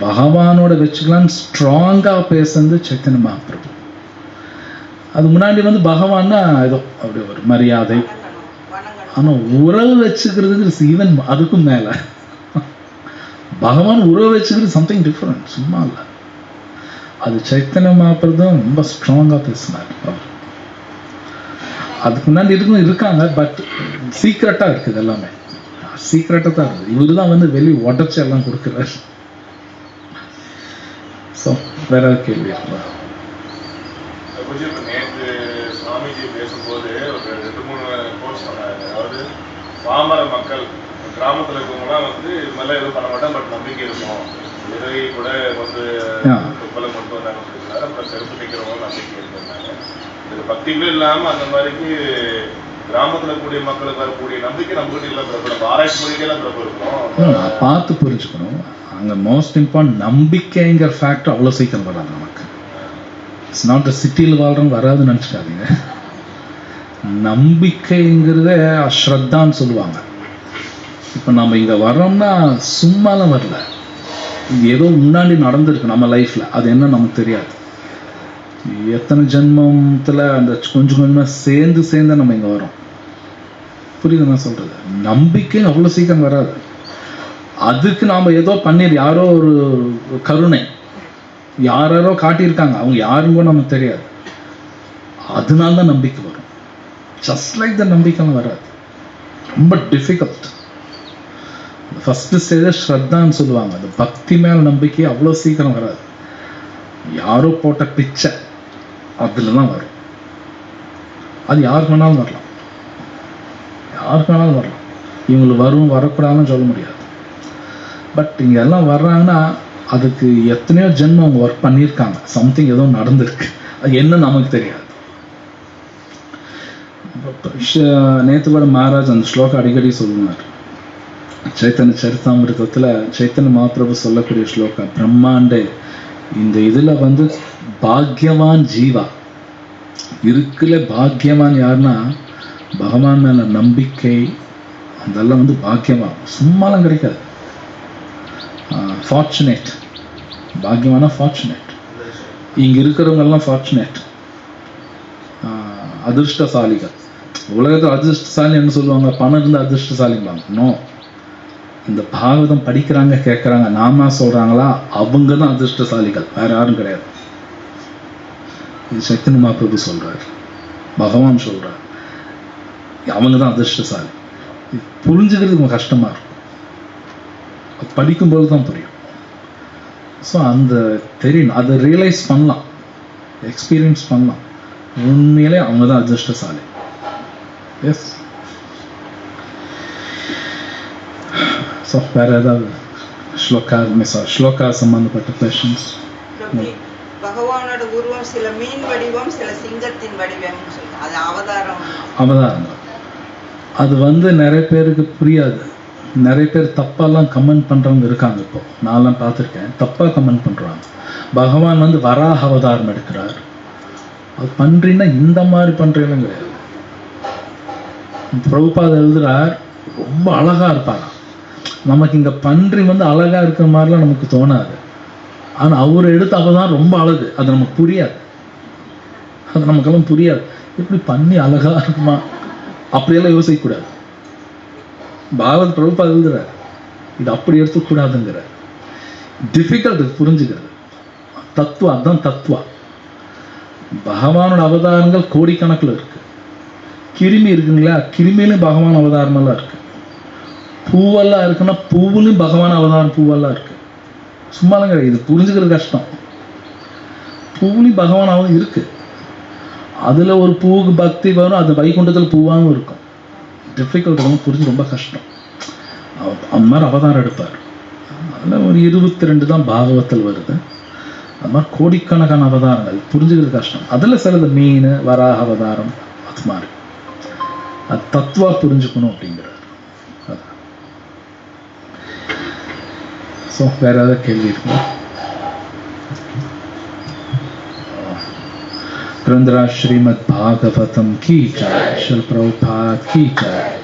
பகவானோட வச்சுக்கலான்னு ஸ்ட்ராங்காக பேசுறது சைத்தன்ய மகாபிரபு. அது முன்னாடி வந்து பகவான்னா ஏதோ அப்படி ஒரு மரியாதை, ஆனால் உறவு வச்சுக்கிறதுக்கு ஈவன் அதுக்கும் மேலே பகவான் உறவு வச்சுக்கிறது சம்திங் டிஃப்ரெண்ட், சும்மா இல்லை. அது சைத்தன்ய மகாபிரபு தான் ரொம்ப ஸ்ட்ராங்காக பேசினார் அவர். அதுக்கு முன்னாடி இருக்காங்க, பட் சீக்ரெட்டாக இருக்குது, எல்லாமே சீக்ரெட்டாக தான் இருக்குது. இவர் தான் வந்து வெளியே உடச்சி எல்லாம் கொடுக்குறாரு. ஸோ வேற கேள்வி நேற்று சுவாமிஜி பேசும்போது ஒரு 2-3 கோர்ஸ் சொன்னாங்க. அதாவது பாமர மக்கள் கிராமத்தில் இருக்கவங்களாம் வந்து இது மாதிரிலாம் எதுவும் பண்ண மாட்டோம், பட் நம்பிக்கை இருக்கும். இதை கூட வந்து துப்பலை கொண்டு வந்தாங்கன்னு சொல்லியிருந்தாரு. அப்புறம் செருப்பு நிற்கிறவங்க நம்பிக்கை இருக்குன்னாங்க. இது பக்திகளும் இல்லாமல் அந்த மாதிரிக்கு கிராமத்தில் கூடிய மக்களுக்கு வரக்கூடிய நம்பிக்கை நம்மகிட்ட இல்லை பிரபலம், ஆராய்ச்சி மொழிகளாம் பிரபலம் இருக்கும். பார்த்து புரிஞ்சுக்கணும். அங்கே மோஸ்ட் இம்பார்ட்டன்ட் நம்பிக்கைங்கிற ஃபேக்டர் அவ்வளோ சீக்கிரம் வராது நமக்கு. இட்ஸ் நாட் சிட்டியில் வாழ்கிறவங்க வராதுன்னு நினச்சிக்காதீங்க. நம்பிக்கைங்கிறத அஸ்ரத்தான்னு சொல்லுவாங்க. இப்போ நம்ம இங்கே வரோம்னா சும்மாலாம் வரல, இது ஏதோ முன்னாடி நடந்திருக்கு நம்ம லைஃப்பில், அது என்ன நமக்கு தெரியாது. எத்தனை ஜென்மத்தில் அந்த கொஞ்சம் கொஞ்சமாக சேர்ந்து நம்ம இங்கே வரோம். புரியுது நான் சொல்கிறது? நம்பிக்கை அவ்வளோ சீக்கிரம் வராது. அதுக்கு நாம் ஏதோ யாரோ ஒரு கருணை யாரோ காட்டியிருக்காங்க, அவங்க யாருங்கோ நமக்கு தெரியாது, அதனால தான் நம்பிக்கை வரும். ஜஸ்ட் லைக் த நம்பிக்கைலாம் வராது, ரொம்ப டிஃபிகல்ட். ஃபஸ்ட்டு ஸ்டேஜ் ஸ்ரத்தான்னு சொல்லுவாங்க. அந்த பக்தி மேலே நம்பிக்கை அவ்வளோ சீக்கிரம் வராது. யாரோ போட்ட பிச்சை அதில் தான் வரும். அது யாருக்கு வேணாலும் வரலாம், யாருக்கு வேணாலும் வரலாம். இவங்களுக்கு வரும் வரக்கூடாதுன்னு சொல்ல முடியாது. பட் இங்கே எல்லாம் வர்றாங்கன்னா அதுக்கு எத்தனையோ ஜென்மம் அவங்க ஒர்க் பண்ணியிருக்காங்க, சம்திங் ஏதோ நடந்திருக்கு, அது என்ன நமக்கு தெரியாது. நேற்று கூட மகாராஜ் அந்த ஸ்லோகம் அடிக்கடி சொல்லுவார். சைத்தன்ய சரிதாமிருதத்தில் சைத்தன்ய மகாபிரபு சொல்லக்கூடிய ஸ்லோகம், பிரம்மாண்டே இந்த இதில் வந்து பாக்யவான் ஜீவா இருக்குல்ல. பாக்யவான் யாருன்னா பகவான் மேலே நம்பிக்கை, அதெல்லாம் வந்து பாக்யவான், சும்மாலாம் கிடைக்காது. ஃபார்ச்சுனேட், பாக்யவானா ஃபார்ச்சுனேட். இங்கே இருக்கிறவங்கெல்லாம் ஃபார்ச்சுனேட், அதிர்ஷ்டசாலிகள். உலகத்தில் அதிர்ஷ்டசாலி என்ன சொல்லுவாங்க? பணம் இருந்து அதிர்ஷ்டசாலிங்களாங்க. நோ, இந்த பாகவதம் படிக்கிறாங்க கேட்குறாங்க நாம சொல்கிறாங்களா, அவங்க தான் அதிர்ஷ்டசாலிகள், வேற யாரும் கிடையாது. இது சைத்தன்ய மகாபிரபு சொல்கிறார், பகவான் சொல்கிறார், அவங்க தான் அதிர்ஷ்டசாலி. இது புரிஞ்சுக்கிறது ரொம்ப கஷ்டமாக இருக்கும், படிக்கும்போது தான் புரியும். ஸோ அந்த தெரியணும், அதை ரியலைஸ் பண்ணலாம், எக்ஸ்பீரியன்ஸ் பண்ணலாம். உண்மையிலே அவங்க தான் அதிர்ஷ்டசாலி. எஸ். ஸோ வேற ஏதாவது ஸ்லோகா சம்பந்தப்பட்ட கொஸ்டின்ஸ்? பகவானோட உருவம் சில மீன் வடிவம், சில சிங்கத்தின் வடிவம், அது அவதாரம். அது வந்து நிறைய பேருக்கு புரியாது. நிறைய பேர் தப்பாலாம் கமெண்ட் பண்ணுறவங்க இருக்காங்க. இப்போ நான்லாம் பார்த்துருக்கேன், தப்பாக கமெண்ட் பண்ணுறாங்க. பகவான் வந்து வராக அவதாரம் எடுக்கிறார், அது பண்ணுறீங்கன்னா இந்த மாதிரி பண்ணுறீங்களும் கிடையாது. பிரபுபாத் எழுதுறார், ரொம்ப அழகாக இருப்பாங்க. நமக்கு இங்கே பன்றி வந்து அழகாக இருக்கிற மாதிரிலாம் நமக்கு தோணாது. ஆனால் அவர் எடுத்த அவதாரம் ரொம்ப அழகு, அது நமக்கு புரியாது, அது நமக்கெல்லாம் புரியாது. எப்படி பண்ணி அழகாக இருக்குமா அப்படியெல்லாம் யோசிக்கக்கூடாது. பாகவத் பிரபுபாத் எழுதுறார், இது அப்படி எடுத்துக்கூடாதுங்கிறார். டிஃபிகல்ட் புரிஞ்சுக்கிறது. தத்துவம், அதுதான் தத்துவம். பகவானோட அவதாரங்கள் கோடிக்கணக்கில் இருக்கு. கிருமி இருக்குங்களா, கிருமியிலும் பகவான் அவதாரமெல்லாம் இருக்கு. பூவெல்லாம் இருக்குன்னா பூவுலையும் பகவான் அவதாரம் பூவெல்லாம் இருக்கு. சும்மாலாம் கிடையாது, இது புரிஞ்சுக்கிறது கஷ்டம். பூவுலையும் பகவான் அவதாரம் இருக்கு. அதுல ஒரு பூவுக்கு பக்தி வரும், அது வைகுண்டத்தில் பூவாகவும் இருக்கும். டிஃபிகல்ட் ரொம்ப புரிஞ்சு, ரொம்ப கஷ்டம். அந்த மாதிரி அவதாரம் எடுப்பார். அதில் ஒரு 22 தான் பாகவத்தில் வருது. அது மாதிரி கோடிக்கணக்கான அவதாரங்கள் புரிஞ்சுக்கிறது கஷ்டம். அதில் சிலது மீன், வராக அவதாரம், அது மாதிரி அது தத்துவா புரிஞ்சுக்கணும் அப்படிங்கிறார். ஸோ வேற ஏதாவது கேள்வி இருக்குங்களா? ग्रंथराज श्रीमद् भागवतम की जय, श्रील प्रभुपाद की जय.